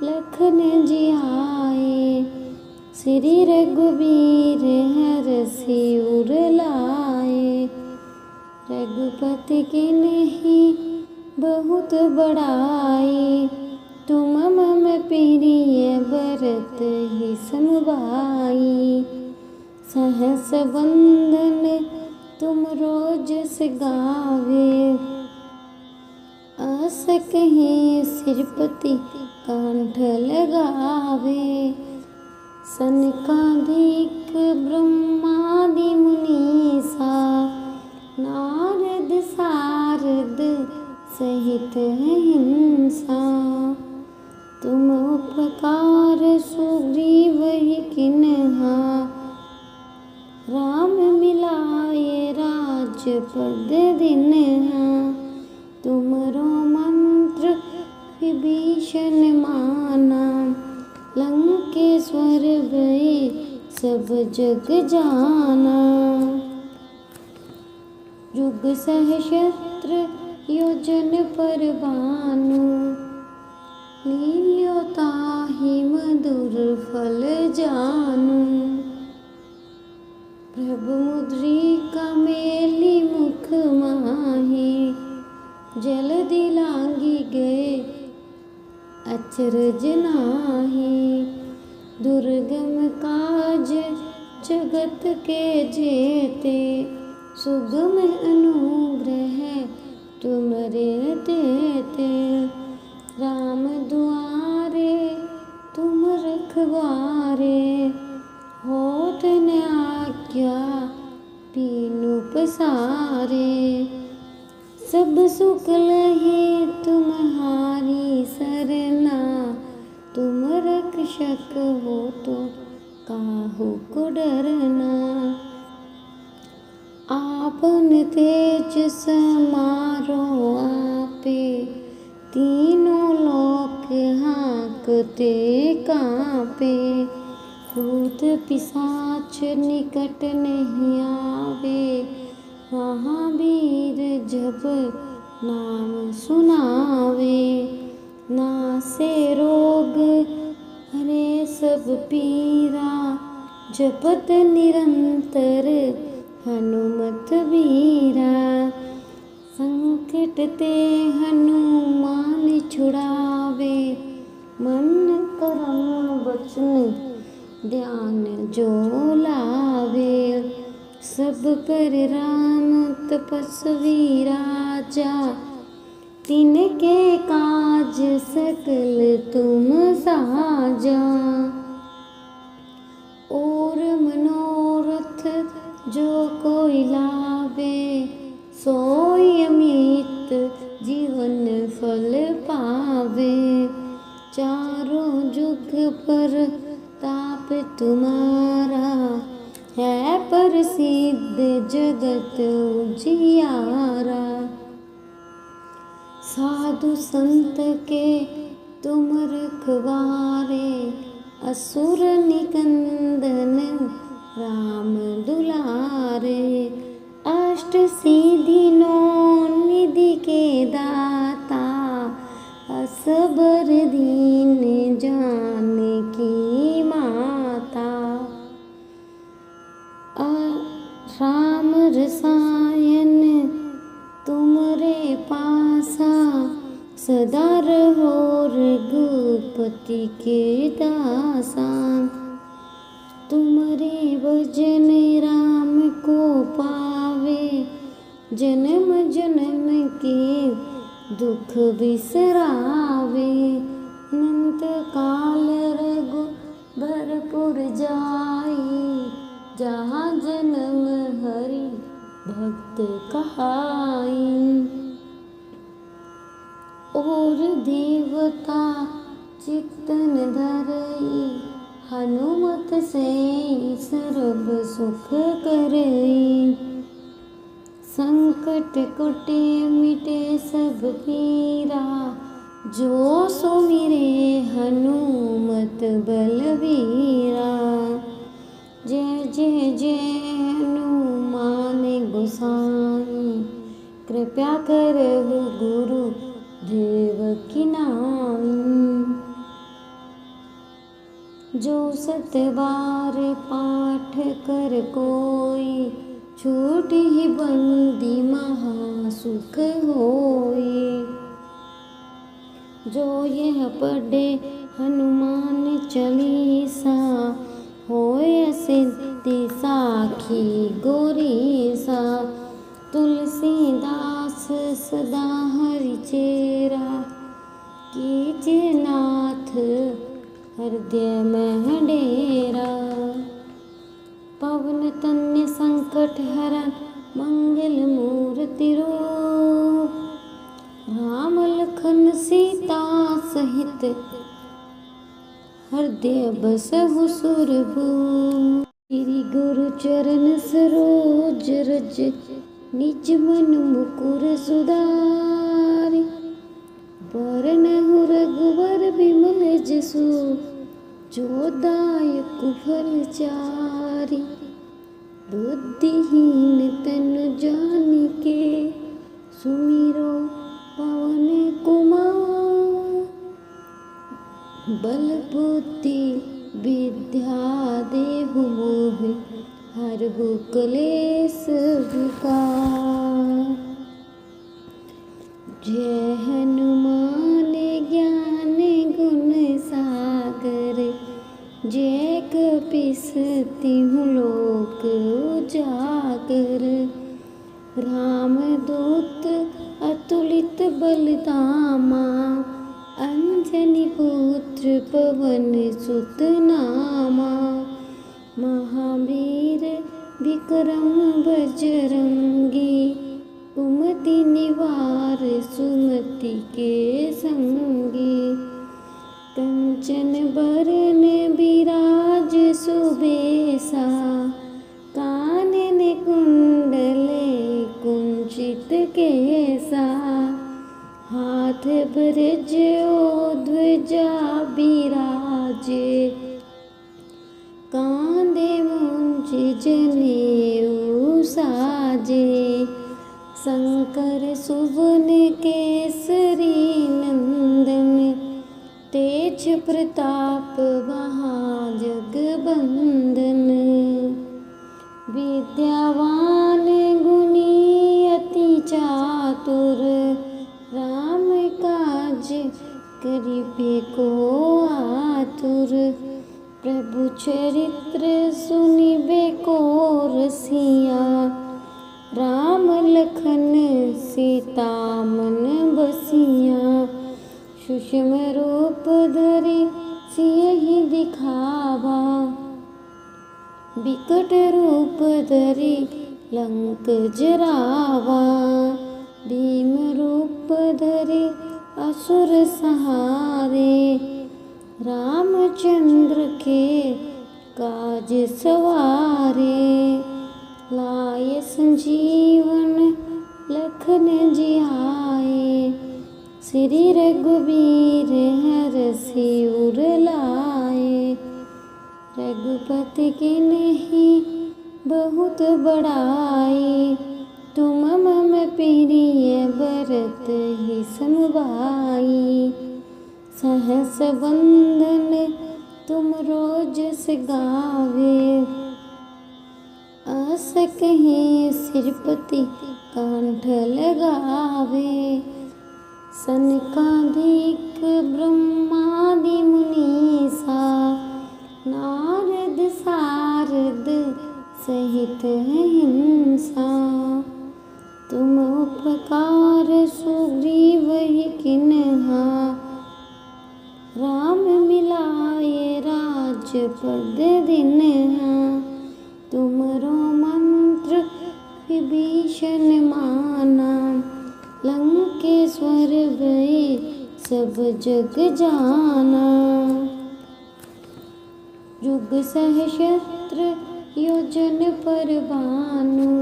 Speaker 1: लखन जियाए, श्री रघुबीर हरषि उर लाए। रघुपति किन्हीं बहुत बड़ाई, तुम मम प्रिय भरत ही समभाई। सहस वंदन तुम रोजस गावे, अस कहीं सिरपति कंठ लगावे। सनकादिक ब्रह्मादि मुनीसा, नारद सारद सहित अहिंसा। तुम उपकार सुग्रीव किन्हा, राम मिलाए राजपद दिन्हा। तुमरो मंत्र विभीषण माना, लंकेश्वर भय सब जग जाना। युग सहस्त्र योजन पर भानु, लील्यो ताहि मधुर फल जानू। प्रभु मुद्रिका मेली मुख माही, जलधि लांगी गए अचरज नाही। दुर्गम काज जगत के जेते, सुगम अनुग्रह तुमरे देते। राम दुआरे तुम रखवारे, होत न आज्ञा पीनु पसारे। सब सुख लहे तुम्हारी सरना, तुम रक्षक हो तो काहू को डरना। आपन तेज समारो आपे, तीनों लोक हाँकते कांपे। भूत पिशाच निकट नहीं आवे, महावीर जब नाम सुनावे। नासे रोग हरे सब पीरा, जपत निरंतर हनुमत वीरा। संकट ते हनुमान छुड़ावे, मन करम वचन ध्यान जो लावे। सब पर राम तपस्वी राजा, तिनके काज सकल तुम साजा। और मनोरथ जो कोई लावे, सोई अमित जीवन फल पावे। चारों जुग पर ताप तुम्हारा, है प्रसिद्ध जगत उजियारा। साधु संत के तुम रखवारे, असुर निकंदन राम दुलारे। अष्ट सिद्धि नौ निधि के दाता, असबर दीन जानकी माता। राम रसायन तुमरे पासा, सदा रहो रघुपति के दासा। तुमरे भजन राम को पावे, जन्म जन्म के दुख बिसरावे। अनंत काल रघुबरपुर जाई, जहाँ जन्म हरि भक्त कहाई। और देवता चित्तन धरई, हनुमत से सर्व सुख करई। संकट कटे मिटे सब पीरा, जो सुमिरे हनुमत बलवीरा। जय जय जय हनुमान गोसाई, कृपया करहु गुरु देव की नाई। जो सत बार पाठ कर कोई, छूटहि बंदी महा सुख होई। जो यह पढ़े हनुमान चालीसा, होय सिद्धि साखी गौरीसा। तुलसीदास सदा हरि चेरा, कीजे नाथ हृदय में डेरा। पवन तन्य संकट हरन मंगल मूर्ति रूप, राम लखन सीता सहित हृदय बसहु सुरभूप। श्री गुरु चरण सरोज रज, निज मन मुकुर सुधारि। बरनहु रघुवर बिमल जसु, जो दायक फल चारि। बुद्धिहीन तनु जानिके, सुमिरो पवन कुमार। बल बुद्धि विद्या देहु मोहि, हरहु क्लेश विकार। जय हनुमान ज्ञान गुण सागर, जय कपीस तिहुँ लोक उजागर। राम दूत अतुलित बलधामा, अंजनी पुत्र पवन सुत नामा। महावीर विक्रम बजरंगी, कुमति निवार सुमति के संगी। कंचन बरन बिराज सुबेसा, कानन कुंडले सा, हाथ ब्रज ओ ध्वजा बिराजे, कांधे मुंज जनेऊ साजे, शंकर सुवन केसरी नंदन, तेज प्रताप महाजगबंदन, विद्यावान गुणी अति चातुर, राम काज करिबे को आतुर, प्रभु चरित्र सुनिबे को रसिया, राम लखन सीता मन बसिया, सूक्ष्म रूप धरि सियहि दिखावा, बिकट रूप धरि लंक जरावा, भीम रूप धरि असुर संहारे, रामचंद्र के काज सवारे, लाए संजीवन लखन जियाए, श्री रघुबीर हरषि उर लाए, रघुपति की नहीं बहुत बड़ाई, तुम मम प्रिय भरत ही समभाई, सहस वंदन तुम रोजस गावे, अस कहीं सिरपति कंठ लगावे, सनकादिक ब्रह्मादि मुनीसा, नारद सारद सहित हिंसा, तुम उपकार सुग्रीव किन्हा, राम मिलाए राजपद दिन्हा, तुमरो मंत्र विभीषण माना, लंकेश्वर भय सब जग जाना, युग सहस्त्र योजन पर भानु,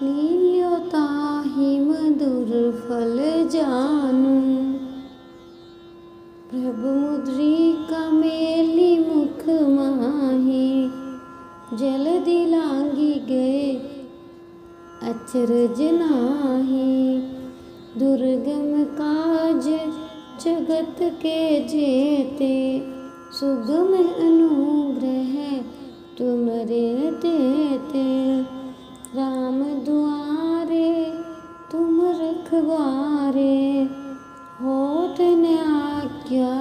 Speaker 1: लील्यो ताहि मधुर फल जानु, प्रभु मुद्रिका मेली मुख माही, जल्दी लांगी गए अचरज नाही, दुर्गम काज जगत के जेते, सुगम अनुग्रह तुमरे देते, राम दुआरे तुम रखवारे, होत न आज्ञा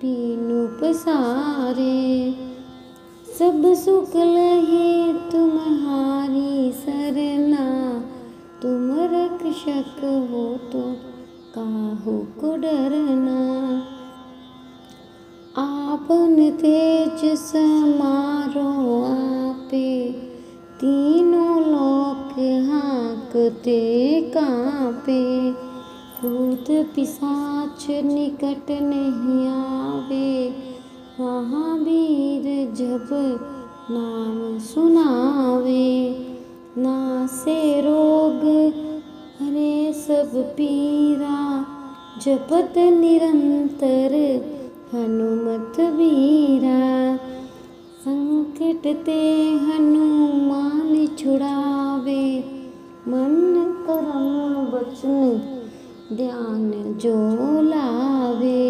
Speaker 1: पीनु पसारे, सब सुख लहे तुम्हारी सरना, तुम रक्षक हो तो काहू को डरना, आपन तेज समारो आपे, तीनों लोक हाँकते कांपे, भूत पिशाच निकट नहीं आवे, महावीर जब नाम सुनावे, नासे रोग हरे सब पीरा, जपत निरंतर हनुमत बीरा, संकट ते हनुमान छुड़ावे, मन करम वचन ध्यान जो लावे,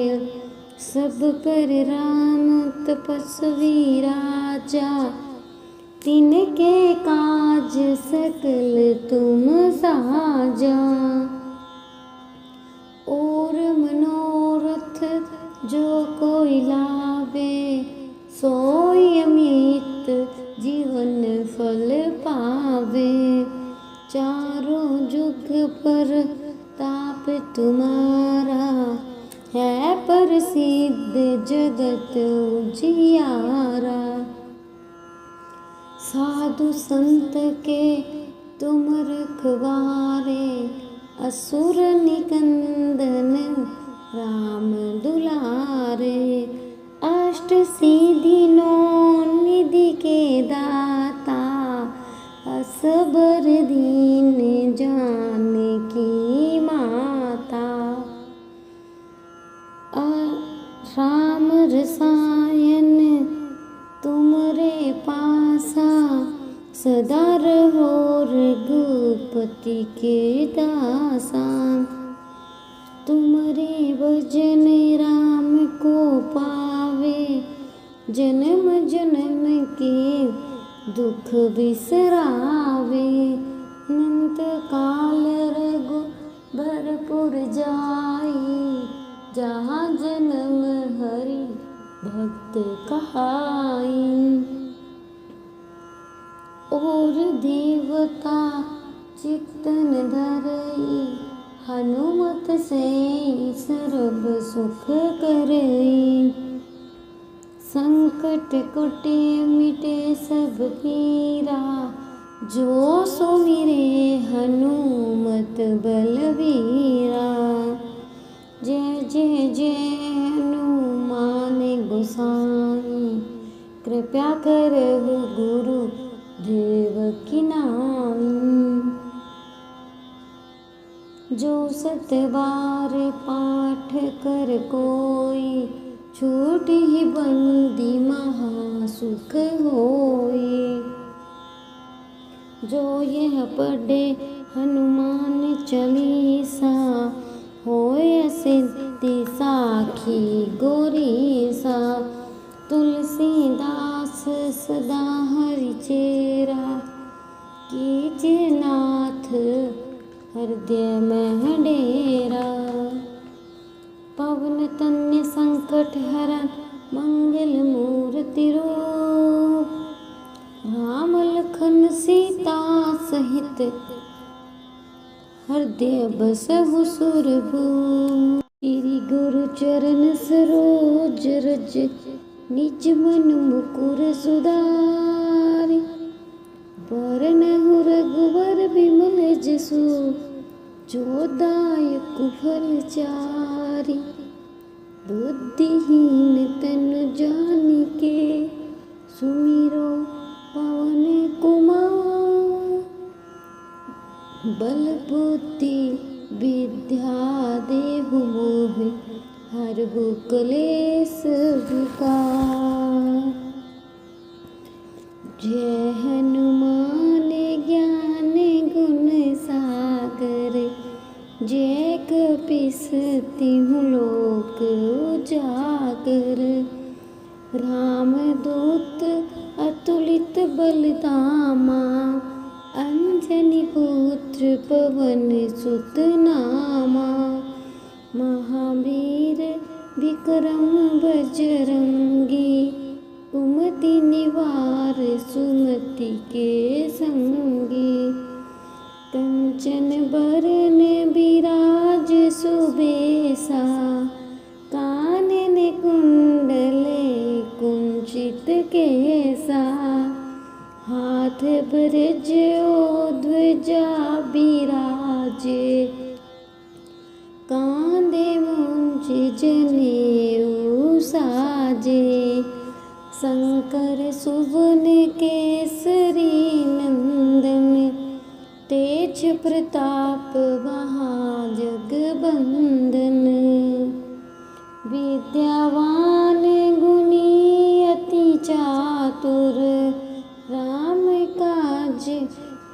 Speaker 1: सब पर राम तपस्वी राजा, तिनके काज सकल तुम साजा, और मनोरथ जो कोई लावे, सोई अमित जीवन फल पावे, चारों जुग पर ताप तुम्हारा, है प्रसिद्ध जगत उजियारा, साधु संत के तुम रखवारे, असुर निकंदन राम दुलारे, अष्ट सिद्धि नौ निधि के दाता, असबर दीन जान पासा, सदा रहो रघुपति के दासा। तुमरे भजन राम को पावे, जन्म जन्म के दुख बिसरावे। अनंत काल रघु भरपुर जाई, जहाँ जन्म हरि भक्त कहाई। और देवता चित्तन धरई, हनुमत से सर्व सुख करई। संकट कटे मिटे सब पीरा, जो सुमिरे हनुमत बलवीरा। जय जय जय हनुमान गोसाई, कृपया करहु गुरु देव की नाई। जो 7 बार पाठ कर कोई, छूटी बंदी महा सुख होई। जो यह पढ़े हनुमान चालीसा, होय सिद्धि साखी गौरीसा। तुलसीदास सदा हरि चेरा, कीजे नाथ हृदय में डेरा। पवन तन्य संकट हरन, मंगल मूर्ति रूप। राम लखन सीता सहित, हृदय बसहु सुरभूप। श्री गुरु चरण सरोज रज, निज मन मुकुर सुधारि। बरनहु रघुवर बिमल जसु, जो दायक फल चारि। बुद्धिहीन तनु जानिके, सुमिरो पवन कुमार। बल बुद्धि विद्या देहु मोहि, हरहु क्लेश विकार। जय हनुमान ज्ञान गुण सागर, जय कपीस तिहुँ लोक उजागर। रामदूत अतुलित बलधामा, अंजनी पुत्र पवन सुत नामा। महावीर विक्रम बजरंगी, कुमति निवार सुमति के संगी। कंचन बरन बिराज सुबेसा, कानन कुंडले कुंचित केसा। हाथ ब्रज ओ ध्वजा बिराजे, कांधे मूंज जनेऊ साजे। शंकर सुवन केसरी नंदन, तेज प्रताप महाजगबंदन। विद्यावान गुणी अति चातुर, राम काज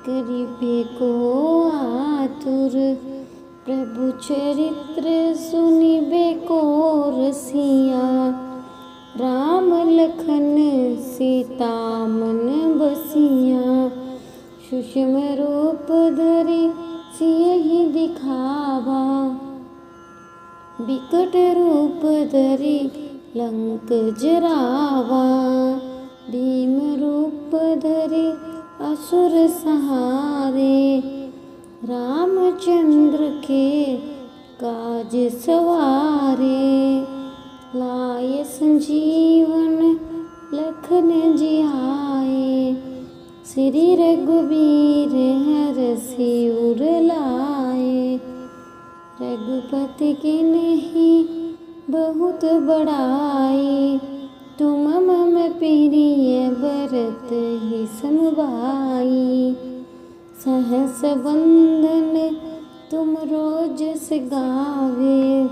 Speaker 1: करिबे को आतुर। प्रभु चरित्र सुनिबे को रसिया, राम लखन सीता मन बसिया। सूक्ष्म रूप धरि सियहि दिखावा, बिकट रूप धरि लंक जरावा। भीम रूप धरि असुर संहारे, रामचंद्र के काज सवारे। लाए संजीवन लखन जियाए, श्री रघुबीर हरषि उर लाए। रघुपति किन्हीं बहुत बड़ाई, तुम मम प्रिय भरत ही समभाई। सहस वंदन तुम रोजस गावे,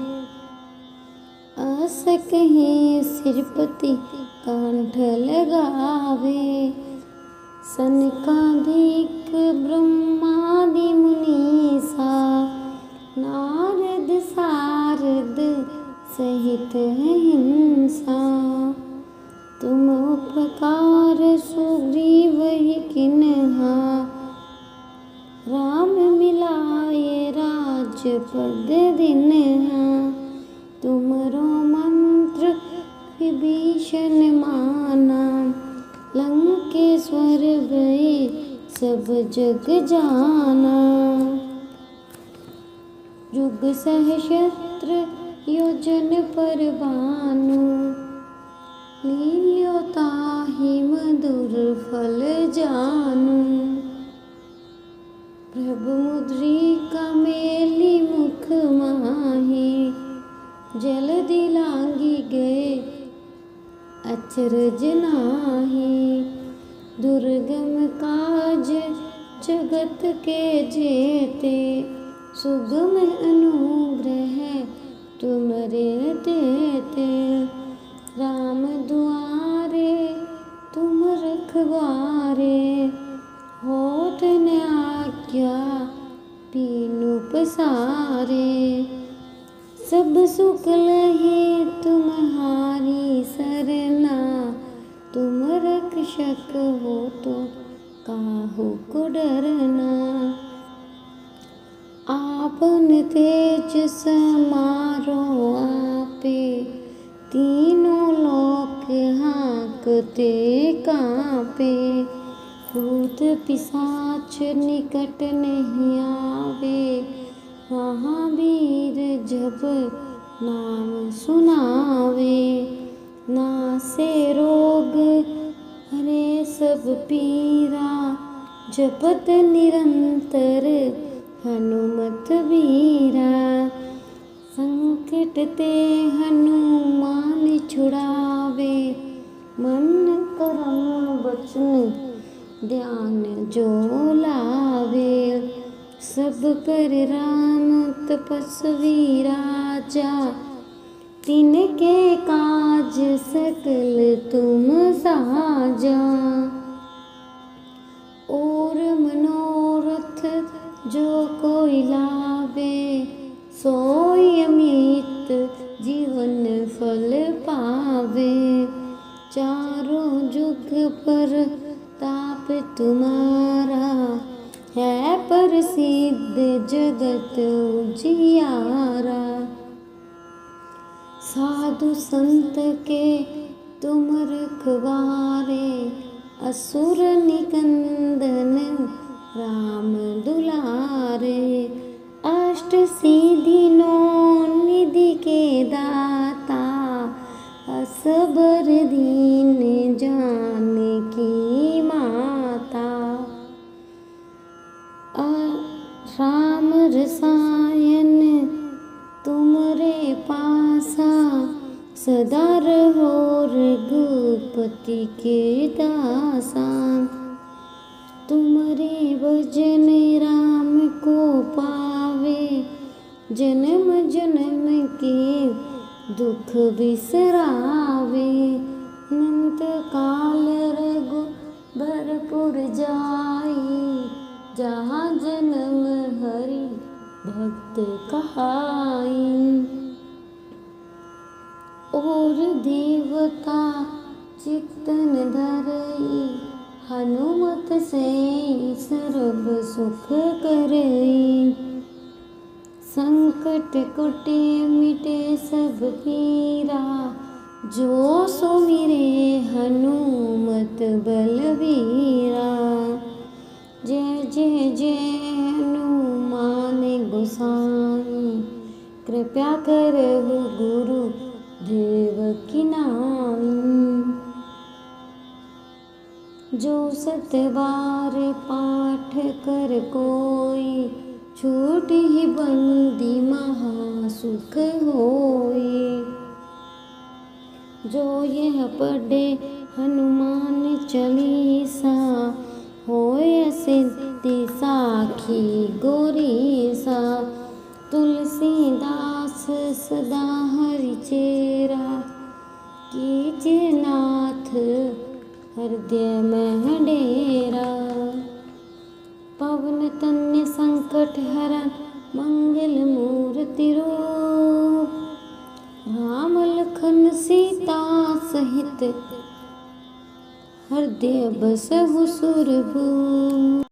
Speaker 1: अस कहीं सिरपति कंठ लगावे। सनकादिक ब्रह्मादि मुनीसा, नारद सारद सहित हिंसा। तुम उपकार सुग्रीव किन्हा, राम मिलाए राजपद दिन्हा। तुमरो मंत्र विभीषण माना, लंकेश्वर भय सब जग जाना। युग सहस्त्र योजन पर भानु, लील्यो ताहि मधुर फल जानु। प्रभु मुद्रिका मेली मुख माही, जल्दी लांगी गए अचरज नाही। दुर्गम काज जगत के जेते, सुगम अनुग्रह तुमरे देते। राम दुआरे तुम रखवारे, होत न आज्ञा पीनु पसारे। सब सुख लहे तुम्हारी सरना, तुम रक्षक हो तो काहू को डरना। आपन तेज समारो आपे, तीनों लोक हाँकते कांपे। भूत पिशाच निकट नहीं आवे, महावीर जब नाम सुनावे। नासे रोग हरे सब पीरा, जपत निरंतर हनुमत बीरा। संकट ते हनुमान छुड़ावे, मन करम वचन ध्यान जो लावे। सब पर राम तपस्वी राजा, तिनके काज सकल तुम साजा। और मनोरथ जो कोई लावे, सोई अमित जीवन फल पावे। चारों जुग पर ताप तुम्हारा, है प्रसिद्ध जगत उजियारा। साधु संत के तुम रखवारे, असुर निकंदन राम दुलारे। अष्ट सिद्धि नौ निधि के दाता, असबर दीन जानकी माता। राम रसायन तुमरे पासा, सदा रहो रघुपति के दासा। तुमरे भजन राम को पावे, जन्म जन्म के दुख बिसरावे। अनंत काल रघु भरपुर जाई, जहाँ जन्म हरि भक्त कहाई। और देवता चित्तन धरई, हनुमत से सर्व सुख करई। संकट कुटे मिटे सब पीरा, जो सुमिरे हनुमत बलवीरा। जय जय जय हनुमान गोसाई, कृपया करहु गुरु देव की नाई। जो सत बार पाठ कर कोई, छूट ही बंदी महासुख होई। जो यह पढ़े हनुमान चालीसा, होय सिद्धि साखी गौरीसा। तुलसीदास सदा हरि चेरा, कीजिए नाथ हृदय में डेरा। पवन तन्य संकट हरन मंगल मूर्ति रूप। राम लखन सीता सहित हृदय बसहु सुरभूप।